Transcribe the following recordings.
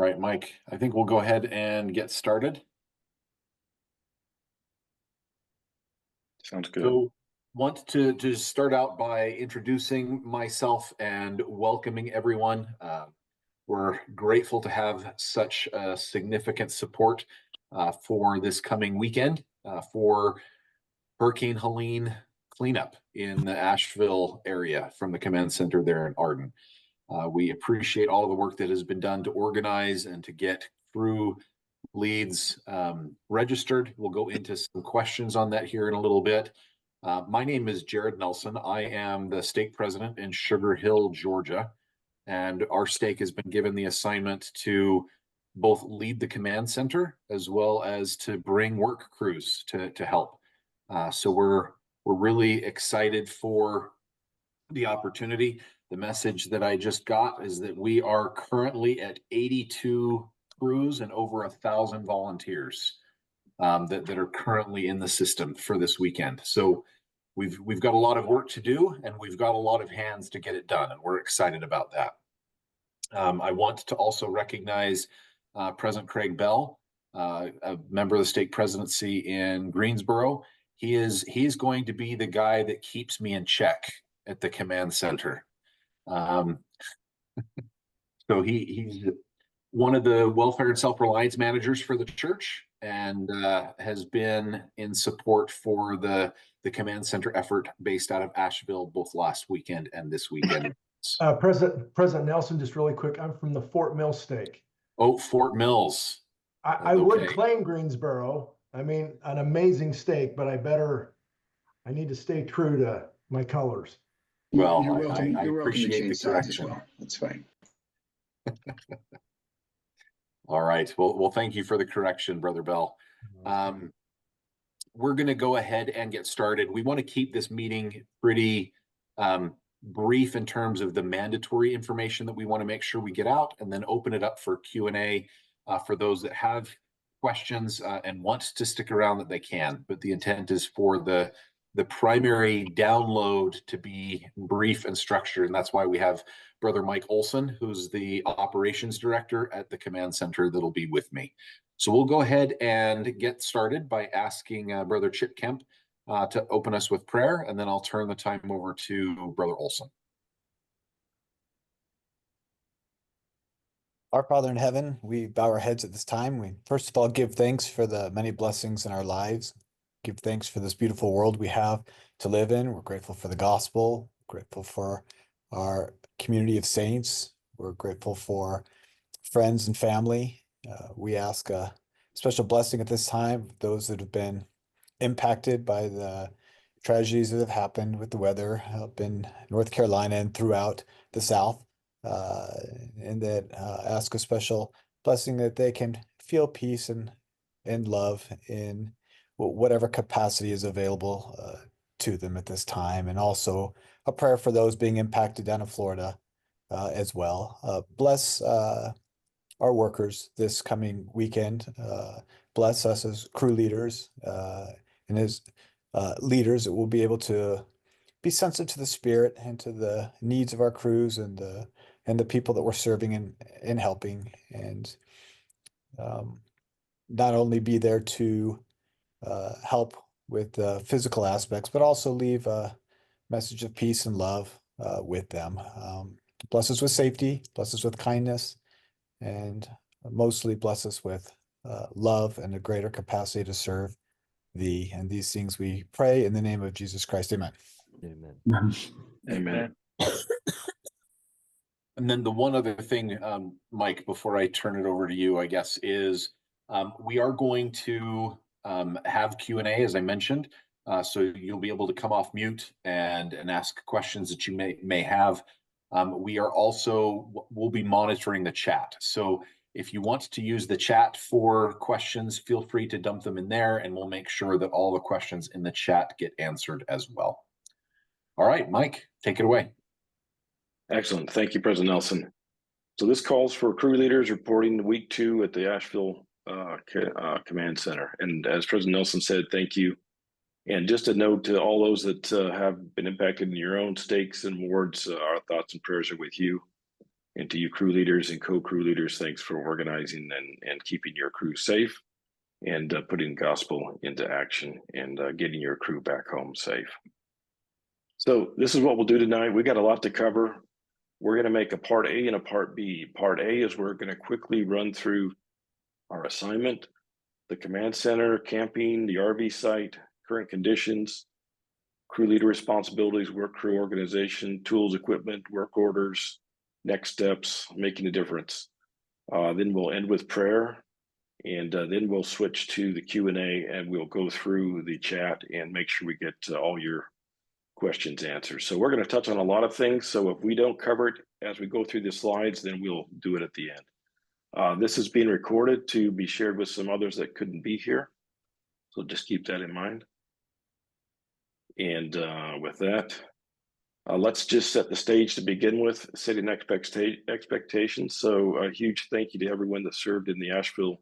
right, Mike, I think we'll go ahead and get started. Sounds good. So want to start out by introducing myself and welcoming everyone. We're grateful to have such significant support for this coming weekend for Hurricane Helene cleanup in the Asheville area from the command center there in Arden. We appreciate all the work that has been done to organize and to get crew leads registered. We'll go into some questions on that here in a little bit. My name is Jared Nelson. I am the stake president in Sugar Hill, Georgia, and our stake has been given the assignment to both lead the command center as well as to bring work crews to help. So we're really excited for the opportunity. The message that I just got is that we are currently at 82 crews and over 1,000 volunteers that are currently in the system for this weekend. So we've got a lot of work to do, and we've got a lot of hands to get it done, and we're excited about that. I want to also recognize President Craig Bell, a member of the stake presidency in Greensboro. He's going to be the guy that keeps me in check at the command center. So he's one of the welfare and self-reliance managers for the church, and has been in support for the command center effort based out of Asheville both last weekend and this weekend. President Nelson, just really quick, I'm from the Fort Mill stake. Oh, Fort Mills. I would claim Greensboro. I mean, an amazing stake, but I need to stay true to my colors. Well, you're welcome. You're welcome to appreciate change the sides as correction. well. That's fine. All right. Well, thank you for the correction, Brother Bell. We're going to go ahead and get started. We want to keep this meeting pretty brief in terms of the mandatory information that we want to make sure we get out, and then open it up for Q&A for those that have questions and want to stick around that they can. But the intent is for the primary download to be brief and structured, and that's why we have Brother Mike Olson, who's the operations director at the command center, that'll be with me. So we'll go ahead and get started by asking Brother Chip Kemp to open us with prayer, and then I'll turn the time over to Brother Olson. Our Father in heaven, we bow our heads at this time. We first of all give thanks for the many blessings in our lives. Give thanks for this beautiful world we have to live in. We're grateful for the gospel, grateful for our community of saints. We're grateful for friends and family. We ask a special blessing at this time, those that have been impacted by the tragedies that have happened with the weather up in North Carolina and throughout the South, and that ask a special blessing that they can feel peace and love in whatever capacity is available to them at this time. And also a prayer for those being impacted down in Florida as well. Bless our workers this coming weekend. Bless us as crew leaders and as leaders that will be able to be sensitive to the Spirit and to the needs of our crews and the people that we're serving and helping, and not only be there to help with the physical aspects, but also leave a message of peace and love with them. Bless us with safety, bless us with kindness, and mostly bless us with love and a greater capacity to serve thee. And these things we pray in the name of Jesus Christ. Amen. Amen. Amen. And then the one other thing, Mike, before I turn it over to you, I guess, is we are going to have Q&A, as I mentioned. So you'll be able to come off mute and ask questions that you may have. We'll be monitoring the chat. So if you want to use the chat for questions, feel free to dump them in there, and we'll make sure that all the questions in the chat get answered as well. All right, Mike, take it away. Excellent. Thank you, President Nelson. So this calls for crew leaders reporting week 2 at the Asheville Command Center. And as President Nelson said, thank you. And just a note to all those that have been impacted in your own stakes and wards, our thoughts and prayers are with you. And to you crew leaders and co-crew leaders, thanks for organizing and keeping your crew safe and putting gospel into action and getting your crew back home safe. So this is what we'll do tonight. We got a lot to cover. We're going to make a part A and a part B. Part A is we're going to quickly run through our assignment, the command center, camping, the RV site, current conditions, crew leader responsibilities, work crew organization, tools, equipment, work orders, next steps, making a difference. Then we'll end with prayer, and then we'll switch to the Q&A, and we'll go through the chat and make sure we get all your questions answered. So we're going to touch on a lot of things. So if we don't cover it as we go through the slides, then we'll do it at the end. This is being recorded to be shared with some others that couldn't be here. So just keep that in mind. And with that, let's just set the stage to begin with, setting expectations. So a huge thank you to everyone that served in the Asheville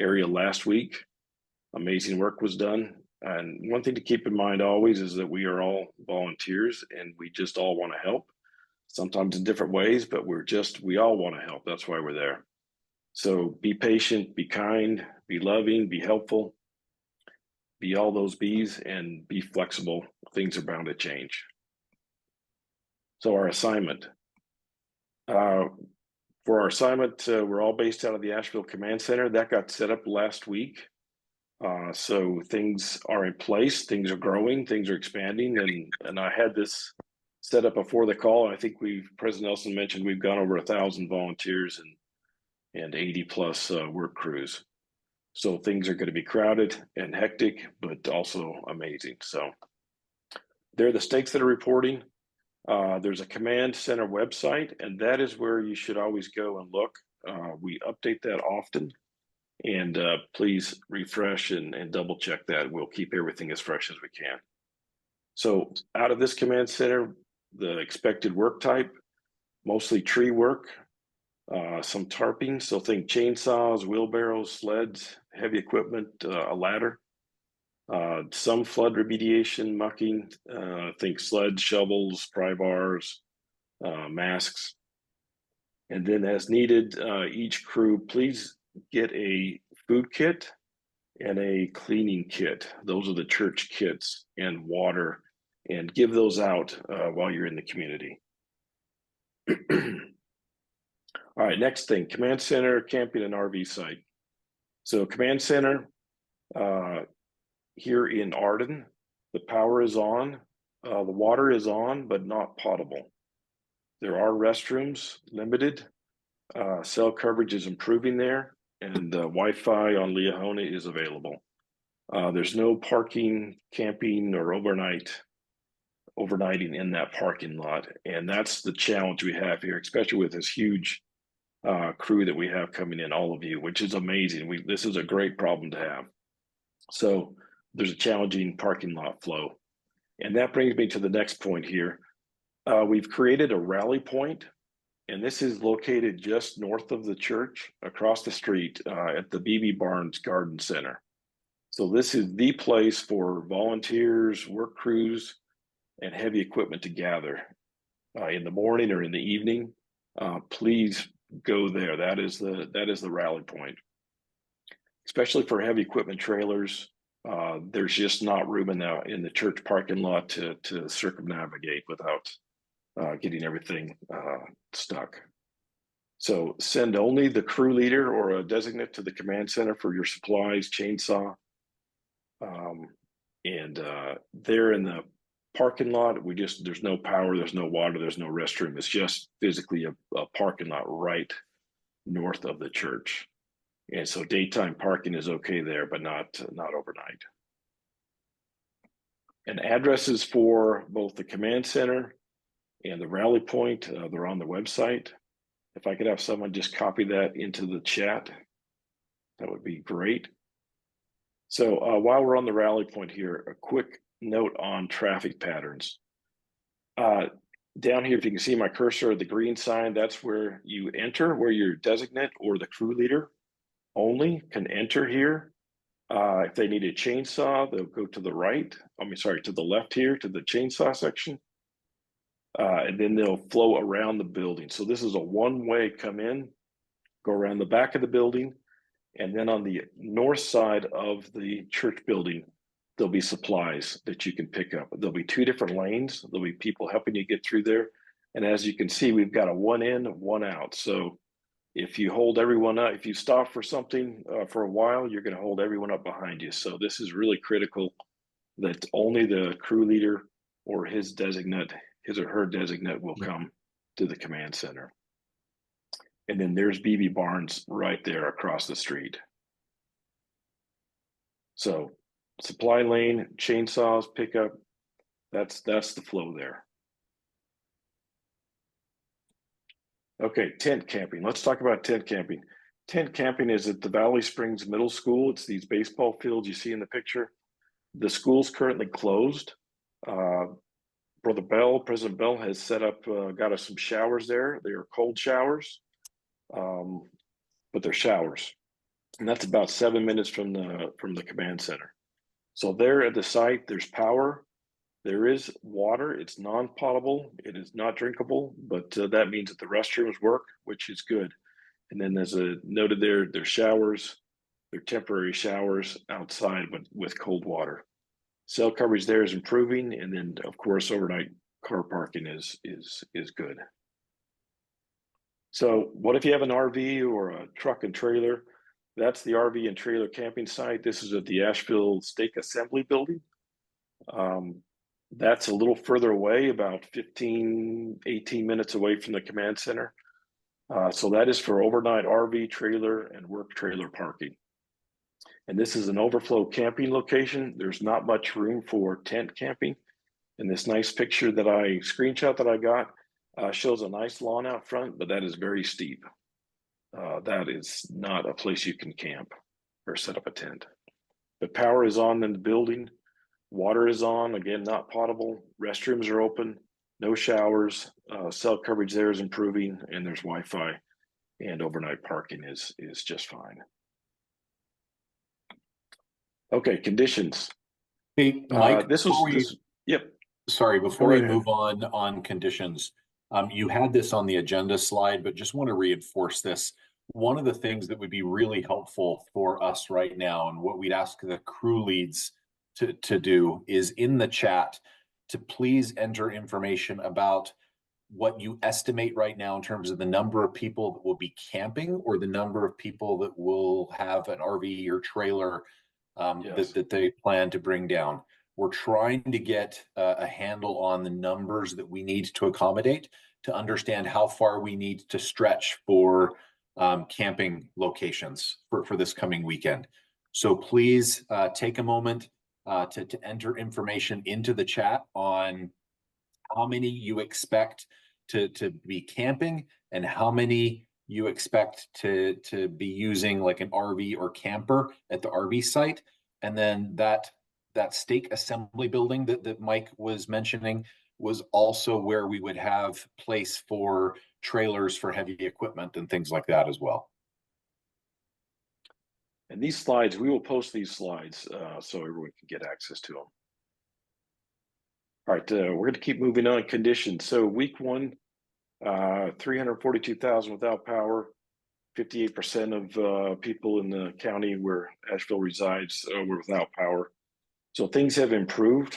area last week. Amazing work was done. And one thing to keep in mind always is that we are all volunteers and we just all want to help, sometimes in different ways, but we all want to help. That's why we're there. So be patient, be kind, be loving, be helpful, be all those B's, and be flexible. Things are bound to change. So our assignment. For our assignment, we're all based out of the Asheville Command Center. That got set up last week. So things are in place, things are growing, things are expanding, and I had this set up before the call. I think President Nelson mentioned we've gone over 1,000 volunteers and 80 plus work crews. So things are going to be crowded and hectic, but also amazing. So they're the stakes that are reporting. There's a command center website, and that is where you should always go and look. We update that often. And please refresh and double check that. We'll keep everything as fresh as we can. So out of this command center, the expected work type, mostly tree work, some tarping. So think chainsaws, wheelbarrows, sleds, heavy equipment, a ladder, some flood remediation, mucking, think sleds, shovels, pry bars, masks. And then as needed, each crew, please get a food kit and a cleaning kit. Those are the church kits, and water, and give those out while you're in the community. All right, next thing, command center, camping and RV site. So command center here in Arden, the power is on, the water is on, but not potable. There are restrooms, limited. Cell coverage is improving there, and Wi-Fi on Leahone is available. There's no parking, camping, or overnighting in that parking lot, and that's the challenge we have here, especially with this huge crew that we have coming in, all of you, which is amazing. This is a great problem to have. So there's a challenging parking lot flow, and that brings me to the next point here. We've created a rally point. And this is located just north of the church, across the street at the BB Barnes Garden Center. So this is the place for volunteers, work crews, and heavy equipment to gather in the morning or in the evening. Please go there. That is the rally point, especially for heavy equipment trailers. There's just not room in the church parking lot to circumnavigate without getting everything stuck. So send only the crew leader or a designate to the command center for your supplies, chainsaw. And there in the parking lot, there's no power, there's no water, there's no restroom. It's just physically a parking lot right north of the church. And so daytime parking is okay there, but not overnight. And addresses for both the command center and the rally point, they're on the website. If I could have someone just copy that into the chat, that would be great. So while we're on the rally point here, a quick note on traffic patterns. Down here, if you can see my cursor, the green sign, that's where you enter, where your designate or the crew leader only can enter here. If they need a chainsaw, they'll go to the right. To the left here, to the chainsaw section. and then they'll flow around the building. So this is a one-way come in, go around the back of the building, and then on the north side of the church building, there'll be supplies that you can pick up. There'll be two different lanes. There'll be people helping you get through there. And as you can see, we've got a one in, one out. So if you hold everyone up, if you stop for something for a while, you're going to hold everyone up behind you. So this is really critical that only the crew leader or his or her designate will come to the command center. And then there's BB Barnes right there across the street. So supply lane, chainsaws, pickup, that's the flow there. Okay, tent camping. Let's talk about tent camping. Tent camping is at the Valley Springs Middle School. It's these baseball fields you see in the picture. The school's currently closed. President Bell has set up, got us some showers there. They are cold showers, but they're showers. And that's about 7 minutes from the command center. So there at the site, there's power. There is water. It's non-potable. It is not drinkable, but that means that the restrooms work, which is good. And then there's a noted there's showers. They're temporary showers outside, but with cold water. Cell coverage there is improving, and then of course overnight car parking is good. So what if you have an RV or a truck and trailer? That's the RV and trailer camping site. This is at the Asheville Stake Assembly Building. That's a little further away, about 15, 18 minutes away from the command center. So that is for overnight RV, trailer, and work trailer parking. And this is an overflow camping location. There's not much room for tent camping. And this nice picture that screenshot that I got shows a nice lawn out front, but that is very steep. That is not a place you can camp or set up a tent. The power is on in the building. Water is on, again, not potable. Restrooms are open, no showers. Cell coverage there is improving, and there's Wi-Fi, and overnight parking is just fine. Okay, conditions. Hey, Mike, yep. Sorry, before we move on conditions, you had this on the agenda slide, but just want to reinforce this. One of the things that would be really helpful for us right now, and what we'd ask the crew leads to do, is in the chat to please enter information about what you estimate right now in terms of the number of people that will be camping, or the number of people that will have an RV or trailer that they plan to bring down. We're trying to get a handle on the numbers that we need to accommodate, to understand how far we need to stretch for camping locations for this coming weekend. So please take a moment to enter information into the chat on how many you expect to be camping, and how many you expect to be using like an RV or camper at the RV site. And then that stake assembly building that Mike was mentioning was also where we would have place for trailers for heavy equipment and things like that as well. And these slides, we will post these slides so everyone can get access to them. All right, we're going to keep moving on. Conditions. So week one, 342,000 without power. 58% of people in the county where Asheville resides were without power. So things have improved.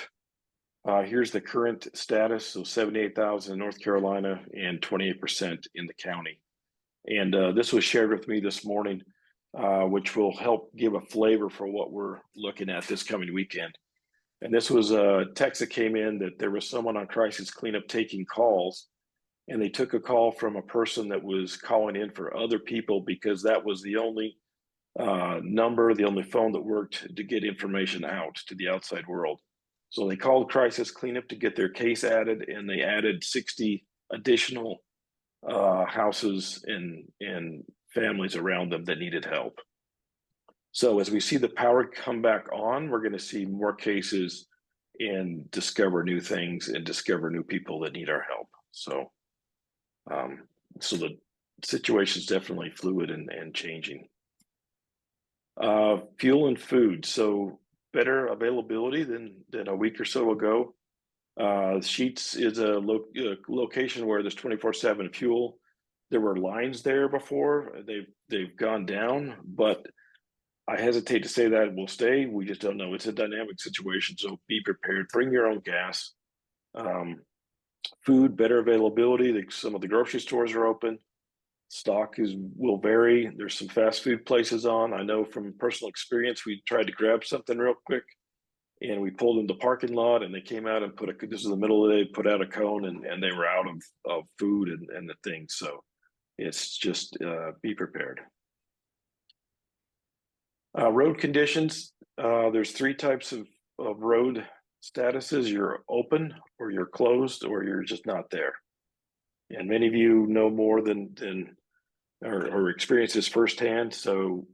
Here's the current status. So 78,000 in North Carolina and 28% in the county. And this was shared with me this morning, which will help give a flavor for what we're looking at this coming weekend. And this was a text that came in that there was someone on crisis cleanup taking calls, and they took a call from a person that was calling in for other people because that was the only number, the only phone that worked to get information out to the outside world. So they called crisis cleanup to get their case added, and they added 60 additional houses and families around them that needed help. So as we see the power come back on, we're going to see more cases and discover new things and discover new people that need our help. So, so the situation is definitely fluid and changing. Fuel and food. So better availability than a week or so ago. Sheets is a location where there's 24/7 fuel. There were lines there before. They've gone down, but I hesitate to say that it will stay. We just don't know. It's a dynamic situation, so be prepared. Bring your own gas. Food, better availability. Some of the grocery stores are open. Stock will vary. There's some fast food places on. I know from personal experience, we tried to grab something real quick, and we pulled in the parking lot, and they came out and this is the middle of the day, put out a cone, and they were out of food and the things. So it's just be prepared. Road conditions. There's 3 types of road statuses. You're open, or you're closed, or you're just not there. And many of you know more than or experience this firsthand. So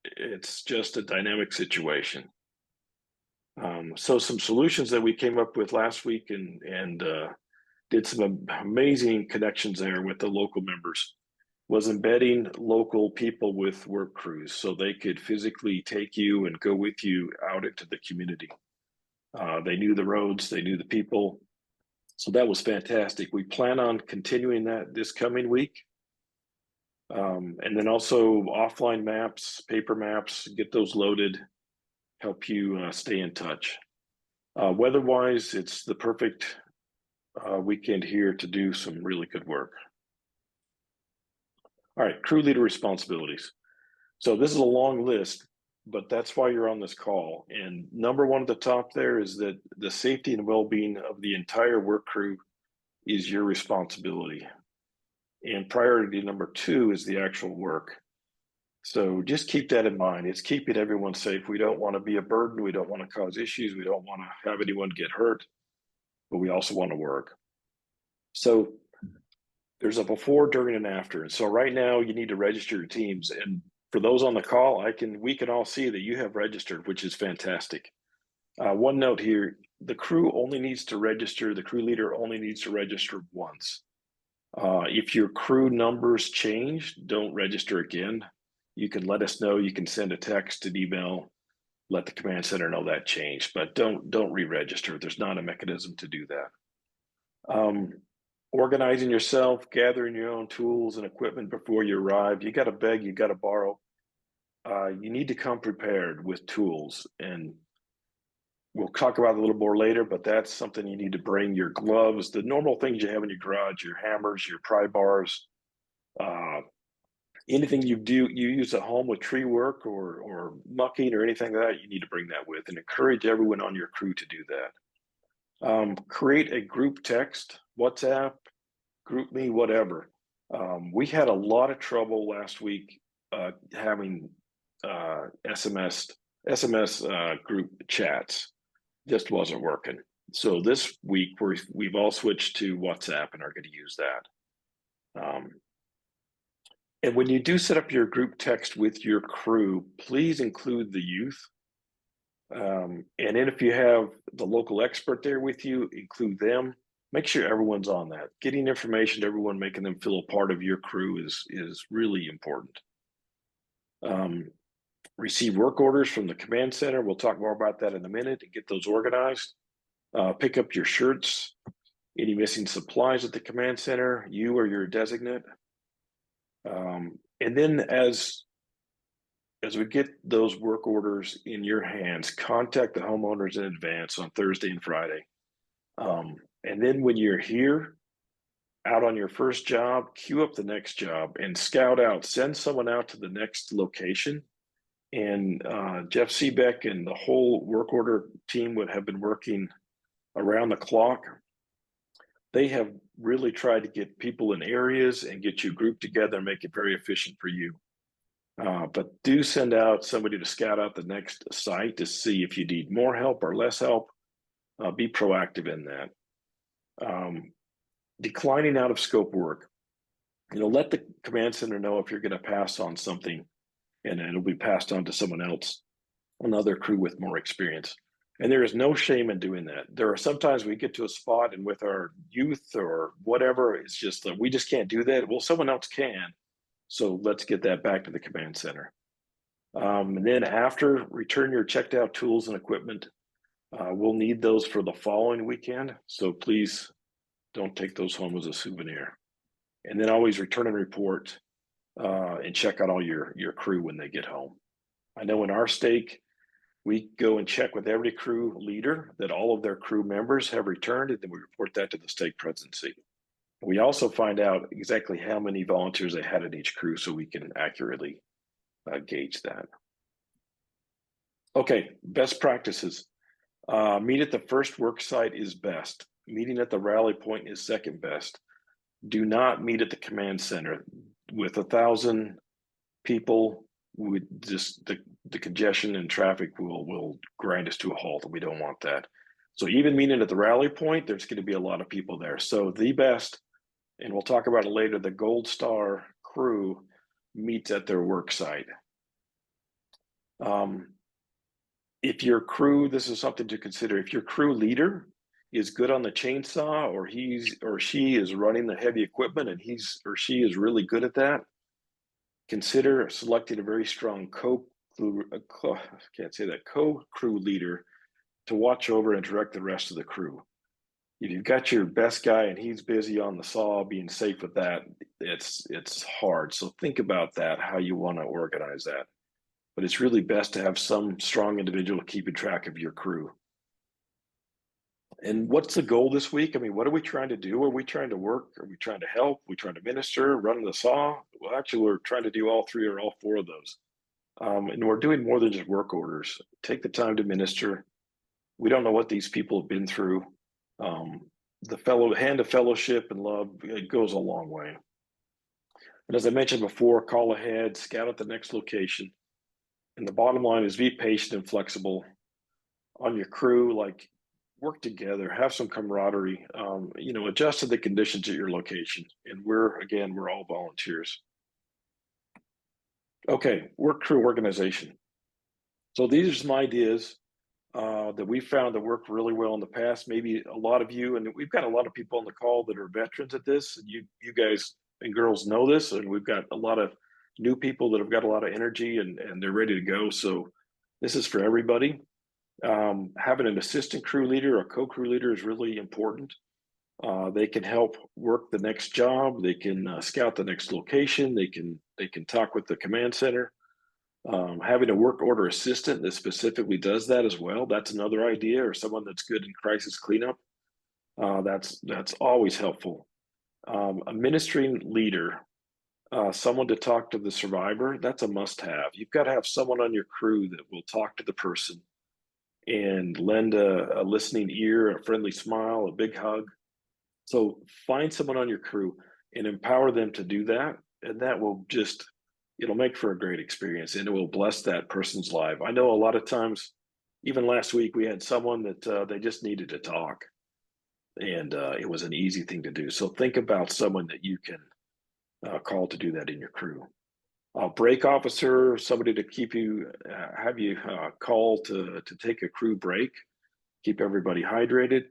it's just a dynamic situation. So some solutions that we came up with last week and did some amazing connections there with the local members was embedding local people with work crews so they could physically take you and go with you out into the community. They knew the roads, they knew the people. So that was fantastic. We plan on continuing that this coming week. And then also offline maps, paper maps, get those loaded, help you stay in touch. Weather-wise, it's the perfect weekend here to do some really good work. All right, crew leader responsibilities. So this is a long list, but that's why you're on this call. And number 1 at the top there is that the safety and well-being of the entire work crew is your responsibility. And priority number 2 is the actual work. So just keep that in mind. It's keeping everyone safe. We don't want to be a burden. We don't want to cause issues. We don't want to have anyone get hurt, but we also want to work. So there's a before, during, and after. And so right now you need to register your teams. And for those on the call, we can all see that you have registered, which is fantastic. One note here, the crew only needs to register, the crew leader only needs to register once. If your crew numbers change, don't register again. You can let us know. You can send a text, an email, let the command center know that changed, but don't re-register. There's not a mechanism to do that. Organizing yourself, gathering your own tools and equipment before you arrive. You got to beg, you got to borrow. You need to come prepared with tools, and we'll talk about it a little more later, but that's something you need to bring. Your gloves, the normal things you have in your garage, your hammers, your pry bars, anything you use at home with tree work or mucking or anything like that, you need to bring that with, and encourage everyone on your crew to do that. Create a group text, WhatsApp, group me, whatever. We had a lot of trouble last week having SMS group chats. Just wasn't working. So this week we've all switched to WhatsApp and are going to use that. And when you do set up your group text with your crew, please include the youth. And then if you have the local expert there with you, include them. Make sure everyone's on that. Getting information to everyone, making them feel a part of your crew is really important. Receive work orders from the command center. We'll talk more about that in a minute and get those organized. Pick up your shirts, any missing supplies at the command center, you or your designate. And then as we get those work orders in your hands, contact the homeowners in advance on Thursday and Friday. And then when you're here, out on your first job, queue up the next job and scout out, send someone out to the next location. And Jeff Seebeck and the whole work order team would have been working around the clock. They have really tried to get people in areas and get you grouped together and make it very efficient for you. But do send out somebody to scout out the next site to see if you need more help or less help. Be proactive in that. Declining out of scope work. Let the command center know if you're going to pass on something, and it'll be passed on to someone else, another crew with more experience. And there is no shame in doing that. There are sometimes we get to a spot and with our youth or whatever, it's just that we just can't do that. Well, someone else can. So let's get that back to the command center. And then after, return your checked out tools and equipment. We'll need those for the following weekend, so please don't take those home as a souvenir. And then always return and report and check out all your crew when they get home. I know in our stake, we go and check with every crew leader that all of their crew members have returned, and then we report that to the stake presidency. We also find out exactly how many volunteers they had in each crew so we can accurately gauge that. Okay, best practices. Meet at the first work site is best. Meeting at the rally point is second best. Do not meet at the command center. With 1,000 people, the congestion and traffic will grind us to a halt, and we don't want that. So even meeting at the rally point, there's going to be a lot of people there. So the best, and we'll talk about it later, the Gold Star crew meets at their work site. If your crew, this is something to consider, if your crew leader is good on the chainsaw, or he's or she is running the heavy equipment and he's or she is really good at that, consider selecting a very strong co-crew leader to watch over and direct the rest of the crew. If you've got your best guy and he's busy on the saw, being safe with that, it's hard. So think about that, how you want to organize that. But it's really best to have some strong individual keeping track of your crew. And what's the goal this week? I mean, what are we trying to do? Are we trying to work? Are we trying to help? Are we trying to minister, run the saw? Well, actually, we're trying to do all three or all four of those. And we're doing more than just work orders. Take the time to minister. We don't know what these people have been through. The hand of fellowship and love, it goes a long way. And as I mentioned before, call ahead, scout at the next location. And the bottom line is be patient and flexible on your crew, like work together, have some camaraderie, adjust to the conditions at your location. And we're all volunteers. Okay, work crew organization. So these are some ideas that we found that worked really well in the past. Maybe a lot of you, and we've got a lot of people on the call that are veterans at this, and you guys and girls know this, and we've got a lot of new people that have got a lot of energy and they're ready to go. So this is for everybody. Having an assistant crew leader or co-crew leader is really important. They can help work the next job. They can scout the next location. They can talk with the command center. Having a work order assistant that specifically does that as well. That's another idea, or someone that's good in crisis cleanup. That's always helpful. A ministering leader, someone to talk to the survivor, that's a must-have. You've got to have someone on your crew that will talk to the person and lend a listening ear, a friendly smile, a big hug. So find someone on your crew and empower them to do that, and that will it'll make for a great experience, and it will bless that person's life. I know a lot of times, even last week, we had someone that they just needed to talk, and it was an easy thing to do. So think about someone that you can call to do that in your crew. A break officer, somebody to keep you, have you call to take a crew break, keep everybody hydrated.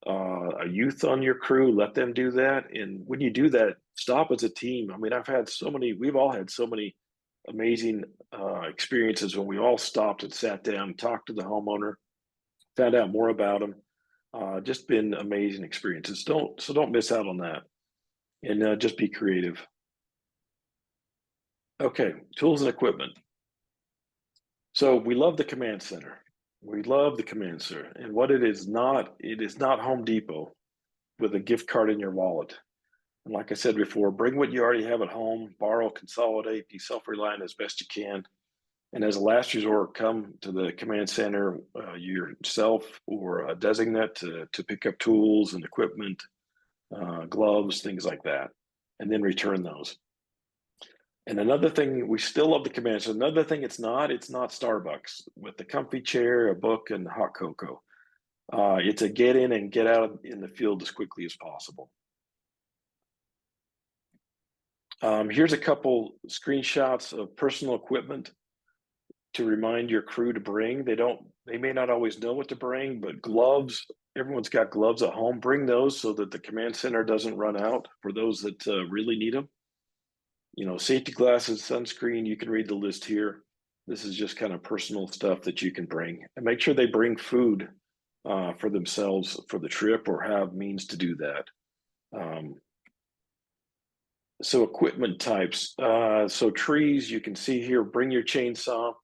A youth on your crew, let them do that. And when you do that, stop as a team. I mean, we've all had so many amazing experiences when we all stopped and sat down, talked to the homeowner, found out more about them. Just been amazing experiences. Don't miss out on that, and just be creative. Okay, tools and equipment. So we love the command center. We love the command center. And what it is not Home Depot with a gift card in your wallet. And like I said before, bring what you already have at home, borrow, consolidate, be self-reliant as best you can. And as a last resort, come to the command center yourself or a designate to pick up tools and equipment, gloves, things like that, and then return those. And another thing, we still love the command center. Another thing it's not Starbucks with the comfy chair, a book, and hot cocoa. It's a get in and get out in the field as quickly as possible. Here's a couple screenshots of personal equipment to remind your crew to bring. They may not always know what to bring, but gloves, everyone's got gloves at home. Bring those so that the command center doesn't run out for those that really need them. Safety glasses, sunscreen, you can read the list here. This is just kind of personal stuff that you can bring. And make sure they bring food for themselves for the trip or have means to do that. So equipment types. So trees, you can see here, bring your chainsaw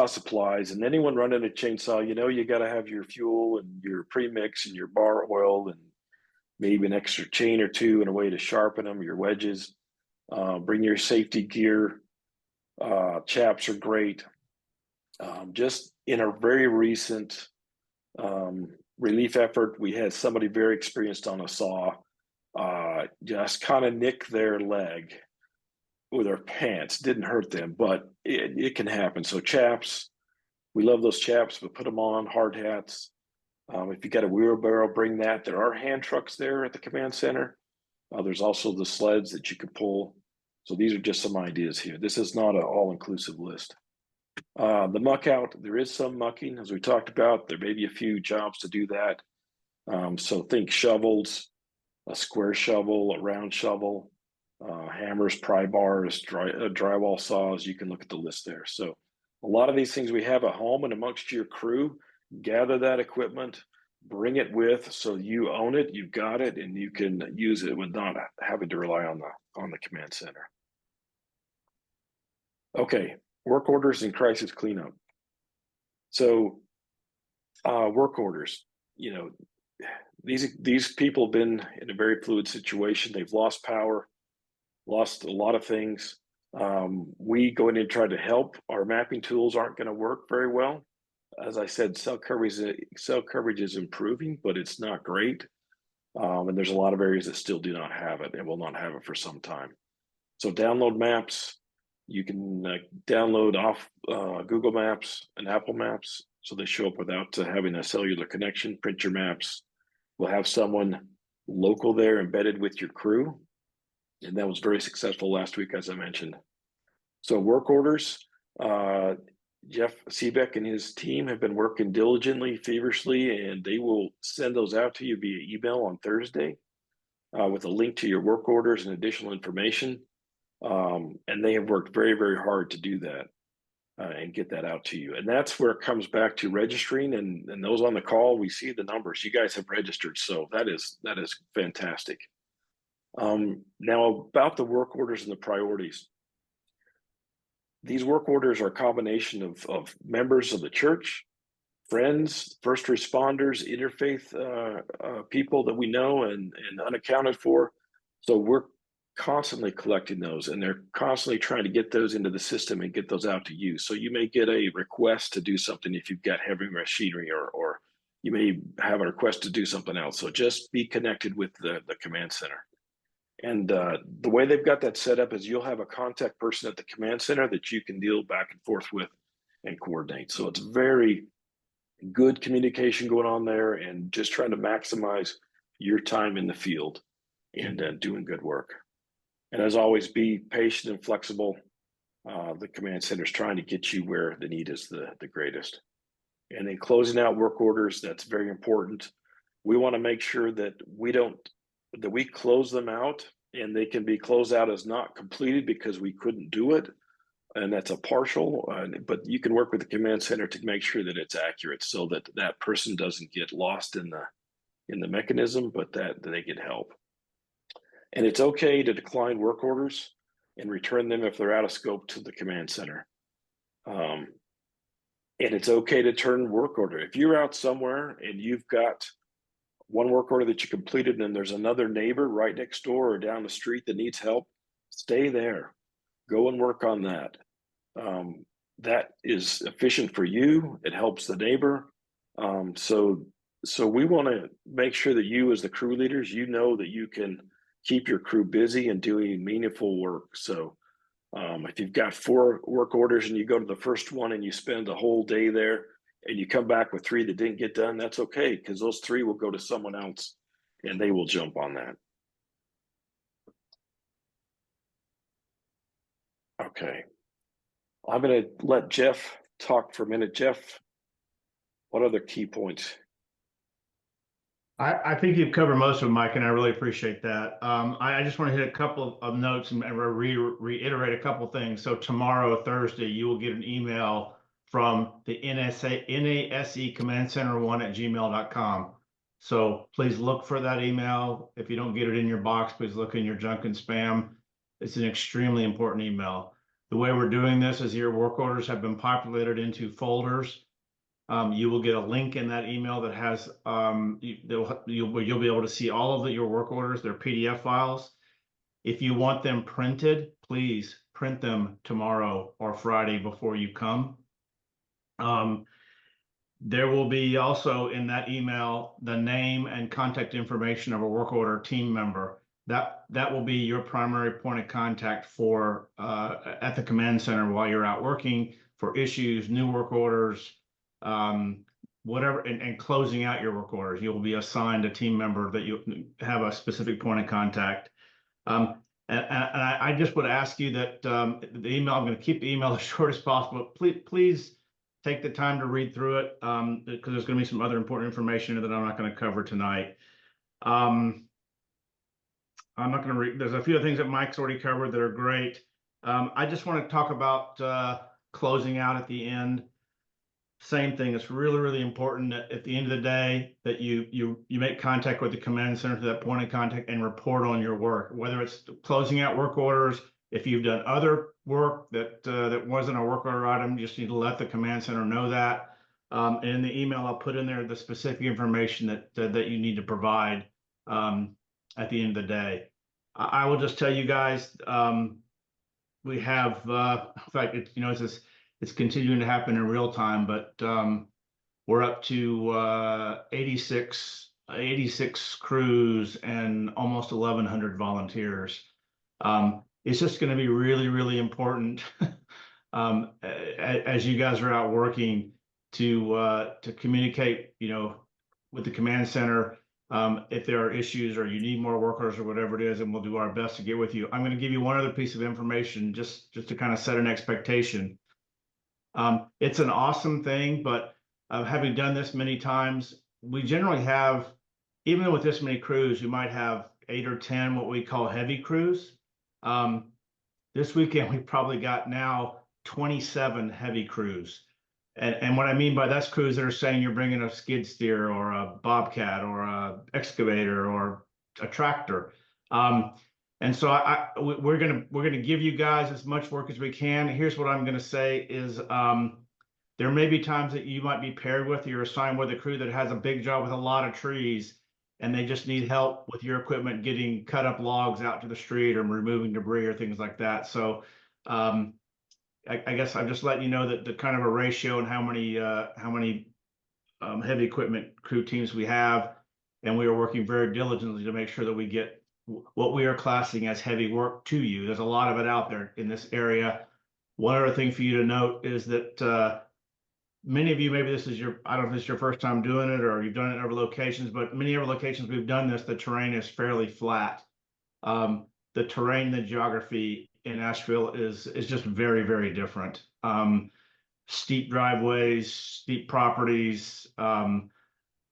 supplies, and anyone running a chainsaw, you got to have your fuel and your premix and your bar oil and maybe an extra chain or two and a way to sharpen them, your wedges. Bring your safety gear. Chaps are great. Just in a very recent relief effort, we had somebody very experienced on a saw just kind of nick their leg with their pants. Didn't hurt them, but it can happen. So chaps, we love those chaps, but put them on. Hard hats. If you got a wheelbarrow, bring that. There are hand trucks there at the command center. There's also the sleds that you can pull. So these are just some ideas here. This is not an all-inclusive list. The muck out, there is some mucking, as we talked about. There may be a few jobs to do that. So think shovels, a square shovel, a round shovel, hammers, pry bars, drywall saws. You can look at the list there. So a lot of these things we have at home and amongst your crew. Gather that equipment, bring it with, so you own it, you've got it, and you can use it with not having to rely on the command center. Okay, work orders and crisis cleanup. So work orders, these people have been in a very fluid situation. They've lost power, lost a lot of things. We go in and try to help. Our mapping tools aren't going to work very well. As I said, cell coverage is improving, but it's not great. And there's a lot of areas that still do not have it and will not have it for some time. So download maps. You can download off Google Maps and Apple Maps, so they show up without having a cellular connection. Print your maps. We'll have someone local there embedded with your crew. And that was very successful last week, as I mentioned. So work orders. Jeff Seebeck and his team have been working diligently, feverishly, and they will send those out to you via email on Thursday with a link to your work orders and additional information. And they have worked very, very hard to do that and get that out to you. And that's where it comes back to registering. And those on the call, we see the numbers. You guys have registered, so that is fantastic. Now about the work orders and the priorities. These work orders are a combination of members of the church, friends, first responders, interfaith people that we know and unaccounted for. So we're constantly collecting those, and they're constantly trying to get those into the system and get those out to you. So you may get a request to do something if you've got heavy machinery, or you may have a request to do something else. So just be connected with the command center. And the way they've got that set up is you'll have a contact person at the command center that you can deal back and forth with and coordinate. So it's very good communication going on there, and just trying to maximize your time in the field and doing good work. And as always, be patient and flexible. The command center is trying to get you where the need is the greatest. And then closing out work orders, that's very important. We want to make sure that we close them out, and they can be closed out as not completed because we couldn't do it. And that's a partial, but you can work with the command center to make sure that it's accurate, so that that person doesn't get lost in the mechanism, but that they get help. And it's okay to decline work orders and return them if they're out of scope to the command center. And it's okay to turn work order. If you're out somewhere and you've got one work order that you completed, and then there's another neighbor right next door or down the street that needs help, stay there. Go and work on that. That is efficient for you. It helps the neighbor. So we want to make sure that you, as the crew leaders, you know that you can keep your crew busy and doing meaningful work. So if you've got 4 work orders and you go to the first one and you spend a whole day there, and you come back with 3 that didn't get done, that's okay, because those 3 will go to someone else and they will jump on that. Okay. I'm going to let Jeff talk for a minute. Jeff, what other key points? I think you've covered most of them, Mike, and I really appreciate that. I just want to hit a couple of notes and reiterate a couple of things. So tomorrow, Thursday, you will get an email from the NASE Command Center 1 at gmail.com. So please look for that email. If you don't get it in your box, please look in your junk and spam. It's an extremely important email. The way we're doing this is your work orders have been populated into folders. You will get a link in that email that has, you'll be able to see all of your work orders, their PDF files. If you want them printed, please print them tomorrow or Friday before you come. There will be also in that email the name and contact information of a work order team member. That will be your primary point of contact for at the command center while you're out working for issues, new work orders, whatever, and closing out your work orders. You'll be assigned a team member that you have a specific point of contact. And I just would ask you that the email, I'm going to keep the email as short as possible. Please take the time to read through it because there's going to be some other important information that I'm not going to cover tonight. I'm not going to read. There's a few things that Mike's already covered that are great. I just want to talk about closing out at the end. Same thing. It's really, really important that at the end of the day that you make contact with the command center to that point of contact and report on your work, whether it's closing out work orders. If you've done other work that wasn't a work order item, you just need to let the command center know that. And in the email, I'll put in there the specific information that you need to provide at the end of the day. I will just tell you guys, we have, in fact, it's continuing to happen in real time, but we're up to 86 crews and almost 1,100 volunteers. It's just going to be really, really important as you guys are out working to communicate, with the command center if there are issues or you need more workers or whatever it is, and we'll do our best to get with you. I'm going to give you one other piece of information just to kind of set an expectation. It's an awesome thing, but having done this many times, we generally have, even with this many crews, you might have 8 or 10 what we call heavy crews. This weekend, we probably got now 27 heavy crews. And what I mean by that's crews that are saying you're bringing a skid steer or a bobcat or a excavator or a tractor. And so we're gonna give you guys as much work as we can. Here's what I'm gonna say is there may be times that you might be paired with, you're assigned with a crew that has a big job with a lot of trees, and they just need help with your equipment getting cut up logs out to the street or removing debris or things like that. So I guess I'm just letting you know that the kind of a ratio and how many heavy equipment crew teams we have, and we are working very diligently to make sure that we get what we are classing as heavy work to you. There's a lot of it out there in this area. One other thing for you to note is that many of you, maybe this is I don't know if this is your first time doing it or you've done it in other locations, but many other locations we've done this, the terrain is fairly flat. The terrain, the geography in Asheville is just very, very different. Steep driveways, steep properties,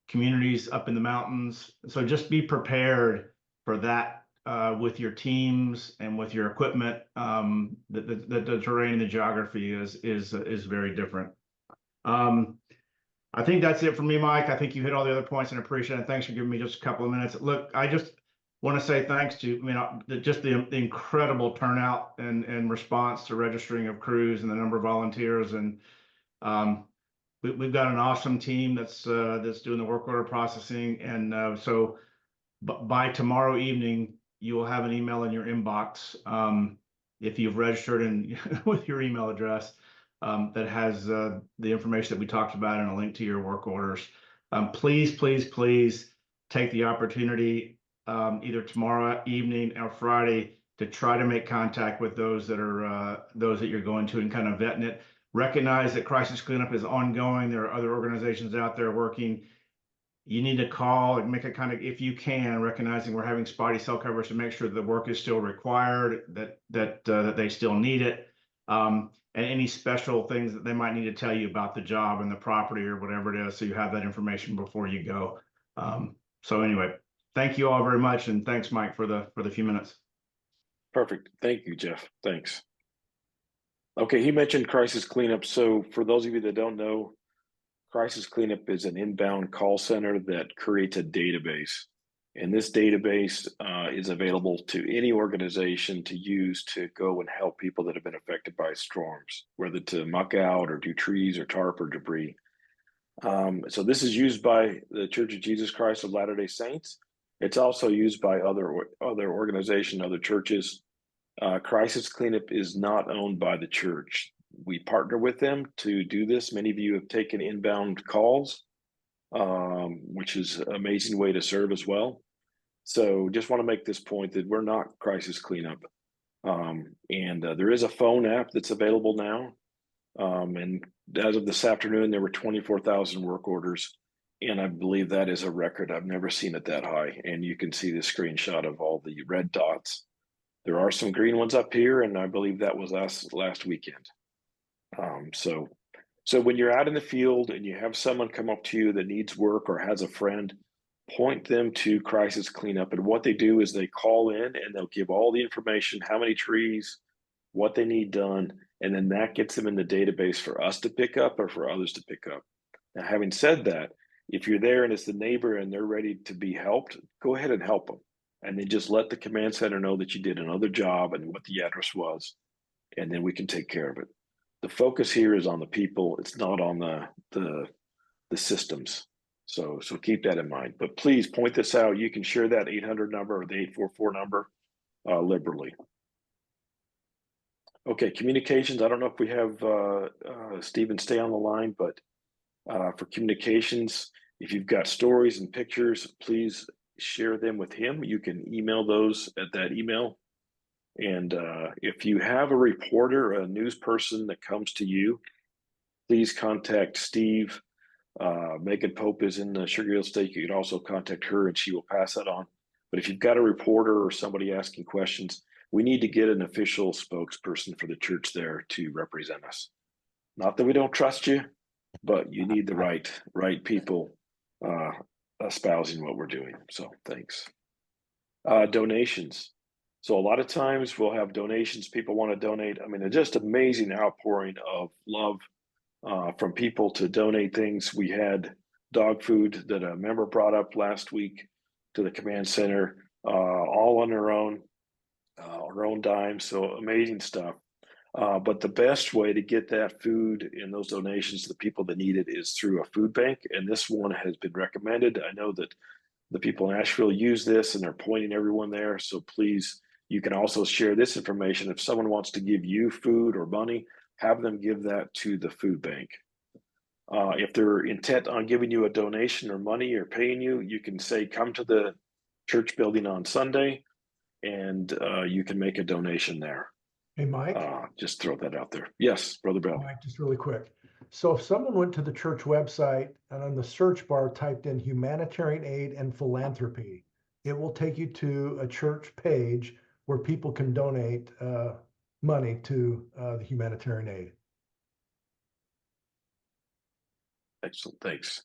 communities up in the mountains. So just be prepared for that with your teams and with your equipment. The terrain and the geography is very different. I think that's it for me, Mike. I think you hit all the other points and appreciate it. Thanks for giving me just a couple of minutes. Look, I just want to say thanks to, just the incredible turnout and response to registering of crews and the number of volunteers. And we've got an awesome team that's doing the work order processing. And so by tomorrow evening, you will have an email in your inbox if you've registered with your email address that has the information that we talked about and a link to your work orders. Please, please, please take the opportunity either tomorrow evening or Friday to try to make contact with those that you're going to and kind of vetting it. Recognize that crisis cleanup is ongoing. There are other organizations out there working. You need to call and make a kind of, if you can, recognizing we're having spotty cell coverage to make sure that the work is still required, that they still need it, and any special things that they might need to tell you about the job and the property or whatever it is, so you have that information before you go. So anyway, thank you all very much, and thanks, Mike, for the few minutes. Perfect. Thank you, Jeff. Thanks. Okay, he mentioned crisis cleanup. So for those of you that don't know, crisis cleanup is an inbound call center that creates a database. And this database is available to any organization to use to go and help people that have been affected by storms, whether to muck out or do trees or tarp or debris. So this is used by the Church of Jesus Christ of Latter-day Saints. It's also used by other organizations, other churches. Crisis Cleanup is not owned by the church. We partner with them to do this. Many of you have taken inbound calls, which is an amazing way to serve as well. So just want to make this point that we're not Crisis Cleanup. And there is a phone app that's available now. And as of this afternoon, there were 24,000 work orders. And I believe that is a record. I've never seen it that high. And you can see the screenshot of all the red dots. There are some green ones up here, and I believe that was last weekend. So when you're out in the field and you have someone come up to you that needs work or has a friend, point them to Crisis Cleanup. And what they do is they call in and they'll give all the information, how many trees, what they need done, and then that gets them in the database for us to pick up or for others to pick up. Now, having said that, if you're there and it's the neighbor and they're ready to be helped, go ahead and help them. And then just let the command center know that you did another job and what the address was, and then we can take care of it. The focus here is on the people. It's not on the systems. So keep that in mind. But please point this out. You can share that 800 number or the 844 number liberally. Okay, communications. I don't know if we have Stephen stay on the line, but for communications, if you've got stories and pictures, please share them with him. You can email those at that email. And if you have a reporter, a news person that comes to you, please contact Steve. Megan Pope is in the Sugar Hill State. You can also contact her and she will pass that on. But if you've got a reporter or somebody asking questions, we need to get an official spokesperson for the church there to represent us. Not that we don't trust you, but you need the right people espousing what we're doing. So thanks. Donations. So a lot of times we'll have donations. People want to donate. I mean, it's just amazing outpouring of love from people to donate things. We had dog food that a member brought up last week to the command center, all on their own dime. So amazing stuff. But the best way to get that food and those donations to the people that need it is through a food bank. And this one has been recommended. I know that the people in Asheville use this and they're pointing everyone there. So please, you can also share this information. If someone wants to give you food or money, have them give that to the food bank. If they're intent on giving you a donation or money or paying you, you can say, come to the church building on Sunday and you can make a donation there. Hey, Mike. Just throw that out there. Yes, Brother Bell. Mike, just really quick. So if someone went to the church website and on the search bar typed in humanitarian aid and philanthropy, it will take you to a church page where people can donate money to the humanitarian aid. Excellent, thanks.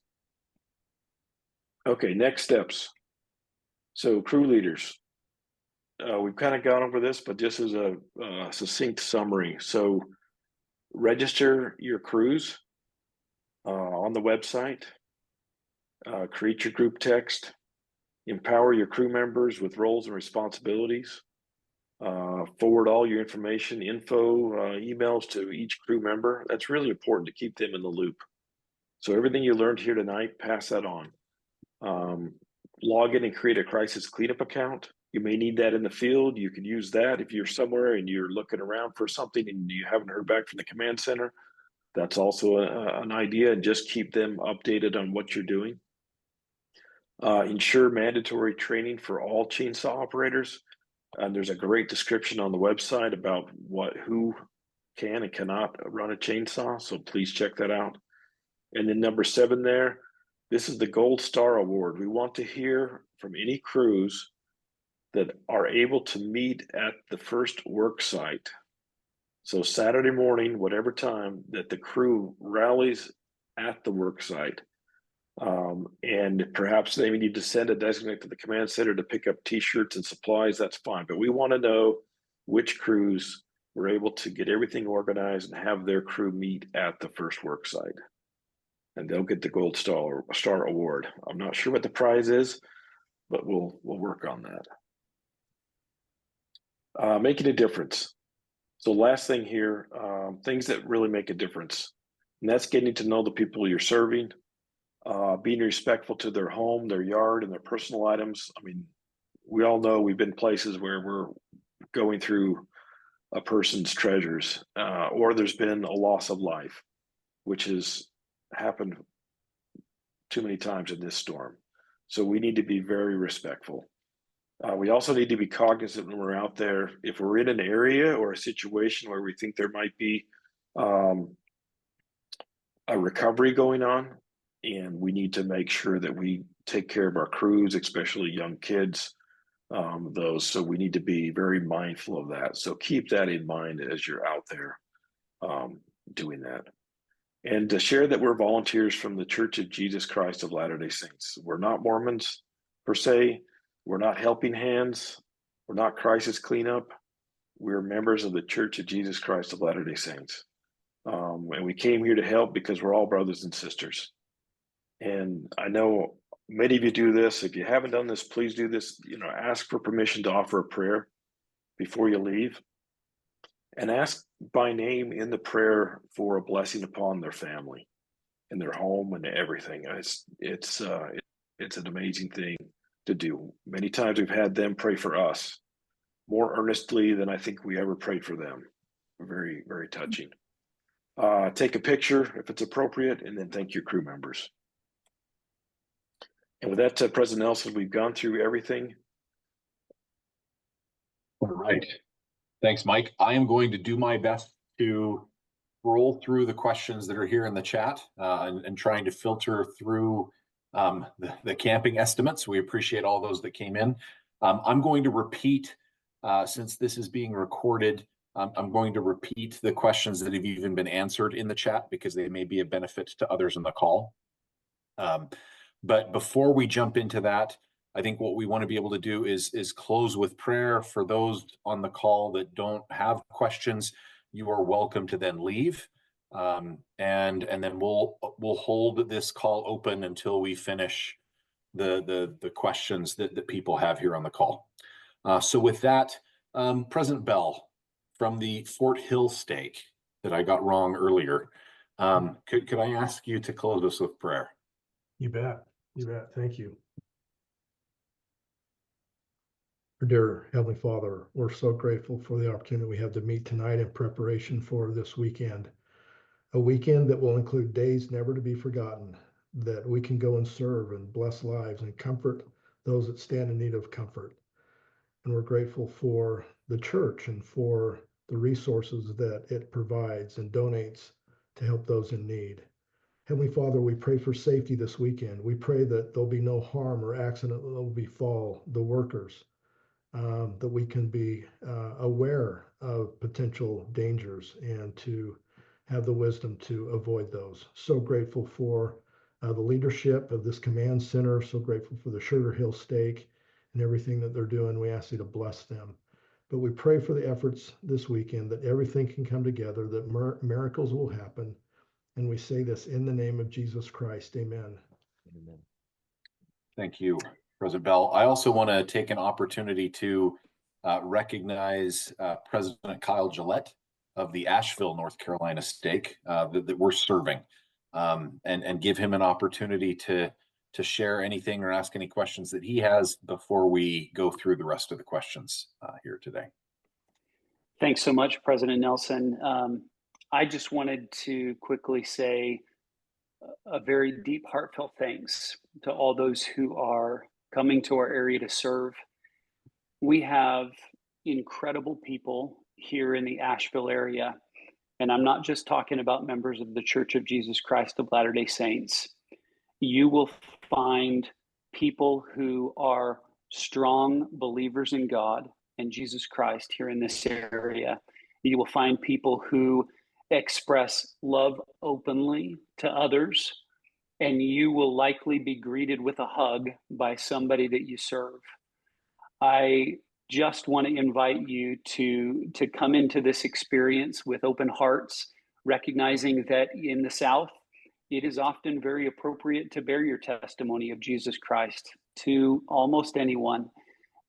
Okay, next steps. So crew leaders. We've kind of gone over this, but just as a succinct summary. So register your crews on the website, create your group text, empower your crew members with roles and responsibilities, forward all your information, emails to each crew member. That's really important to keep them in the loop. So everything you learned here tonight, pass that on. Log in and create a crisis cleanup account. You may need that in the field. You can use that if you're somewhere and you're looking around for something and you haven't heard back from the command center. That's also an idea, and just keep them updated on what you're doing. Ensure mandatory training for all chainsaw operators. And there's a great description on the website about who can and cannot run a chainsaw. So please check that out. And then number 7 there, this is the Gold Star Award. We want to hear from any crews that are able to meet at the first work site. So Saturday morning, whatever time that the crew rallies at the work site, and perhaps they need to send a designate to the command center to pick up t-shirts and supplies, that's fine. But we want to know which crews we're able to get everything organized and have their crew meet at the first work site. And they'll get the Gold Star Award. I'm not sure what the prize is, but we'll work on that. Making a difference. So last thing here, things that really make a difference. And that's getting to know the people you're serving, being respectful to their home, their yard, and their personal items. I mean, we all know we've been places where we're going through a person's treasures, or there's been a loss of life, which has happened too many times in this storm. So we need to be very respectful. We also need to be cognizant when we're out there, if we're in an area or a situation where we think there might be a recovery going on, and we need to make sure that we take care of our crews, especially young kids, so we need to be very mindful of that. So keep that in mind as you're out there doing that. And to share that we're volunteers from the Church of Jesus Christ of Latter-day Saints. We're not Mormons per se. We're not helping hands. We're not crisis cleanup. We're members of the Church of Jesus Christ of Latter-day Saints. And we came here to help because we're all brothers and sisters. And I know many of you do this. If you haven't done this, please do this. Ask for permission to offer a prayer before you leave. And ask by name in the prayer for a blessing upon their family and their home and everything. It's an amazing thing to do. Many times we've had them pray for us more earnestly than I think we ever prayed for them. Very, very touching. Take a picture if it's appropriate, and then thank your crew members. And with that, President Nelson, we've gone through everything. All right. Thanks, Mike. I am going to do my best to roll through the questions that are here in the chat and trying to filter through the camping estimates. We appreciate all those that came in. I'm going to repeat, since this is being recorded, I'm going to repeat the questions that have even been answered in the chat because they may be a benefit to others in the call. But before we jump into that, I think what we want to be able to do is close with prayer. For those on the call that don't have questions, you are welcome to then leave, and then we'll hold this call open until we finish the questions that people have here on the call. So with that, President Bell from the Fort Hill stake that I got wrong earlier, could I ask you to close us with prayer? You bet. You bet. Thank you. Dear Heavenly Father, we're so grateful for the opportunity we have to meet tonight in preparation for this weekend. A weekend that will include days never to be forgotten, that we can go and serve and bless lives and comfort those that stand in need of comfort. And we're grateful for the church and for the resources that it provides and donates to help those in need. Heavenly Father, we pray for safety this weekend. We pray that there'll be no harm or accident that will befall the workers. That we can be aware of potential dangers and to have the wisdom to avoid those. So grateful for the leadership of this command center. So grateful for the Sugar Hill Stake and everything that they're doing. We ask you to bless them. But we pray for the efforts this weekend that everything can come together, that miracles will happen. And we say this in the name of Jesus Christ. Amen. Amen. Thank you, President Bell. I also want to take an opportunity to recognize President Kyle Gillette of the Asheville, North Carolina stake that we're serving, and give him an opportunity to share anything or ask any questions that he has before we go through the rest of the questions here today. Thanks so much, President Nelson. I just wanted to quickly say a very deep, heartfelt thanks to all those who are coming to our area to serve. We have incredible people here in the Asheville area, and I'm not just talking about members of the Church of Jesus Christ of Latter-day Saints. You will find people who are strong believers in God and Jesus Christ here in this area. You will find people who express love openly to others, and you will likely be greeted with a hug by somebody that you serve. I just want to invite you to come into this experience with open hearts, recognizing that in the South, it is often very appropriate to bear your testimony of Jesus Christ to almost anyone.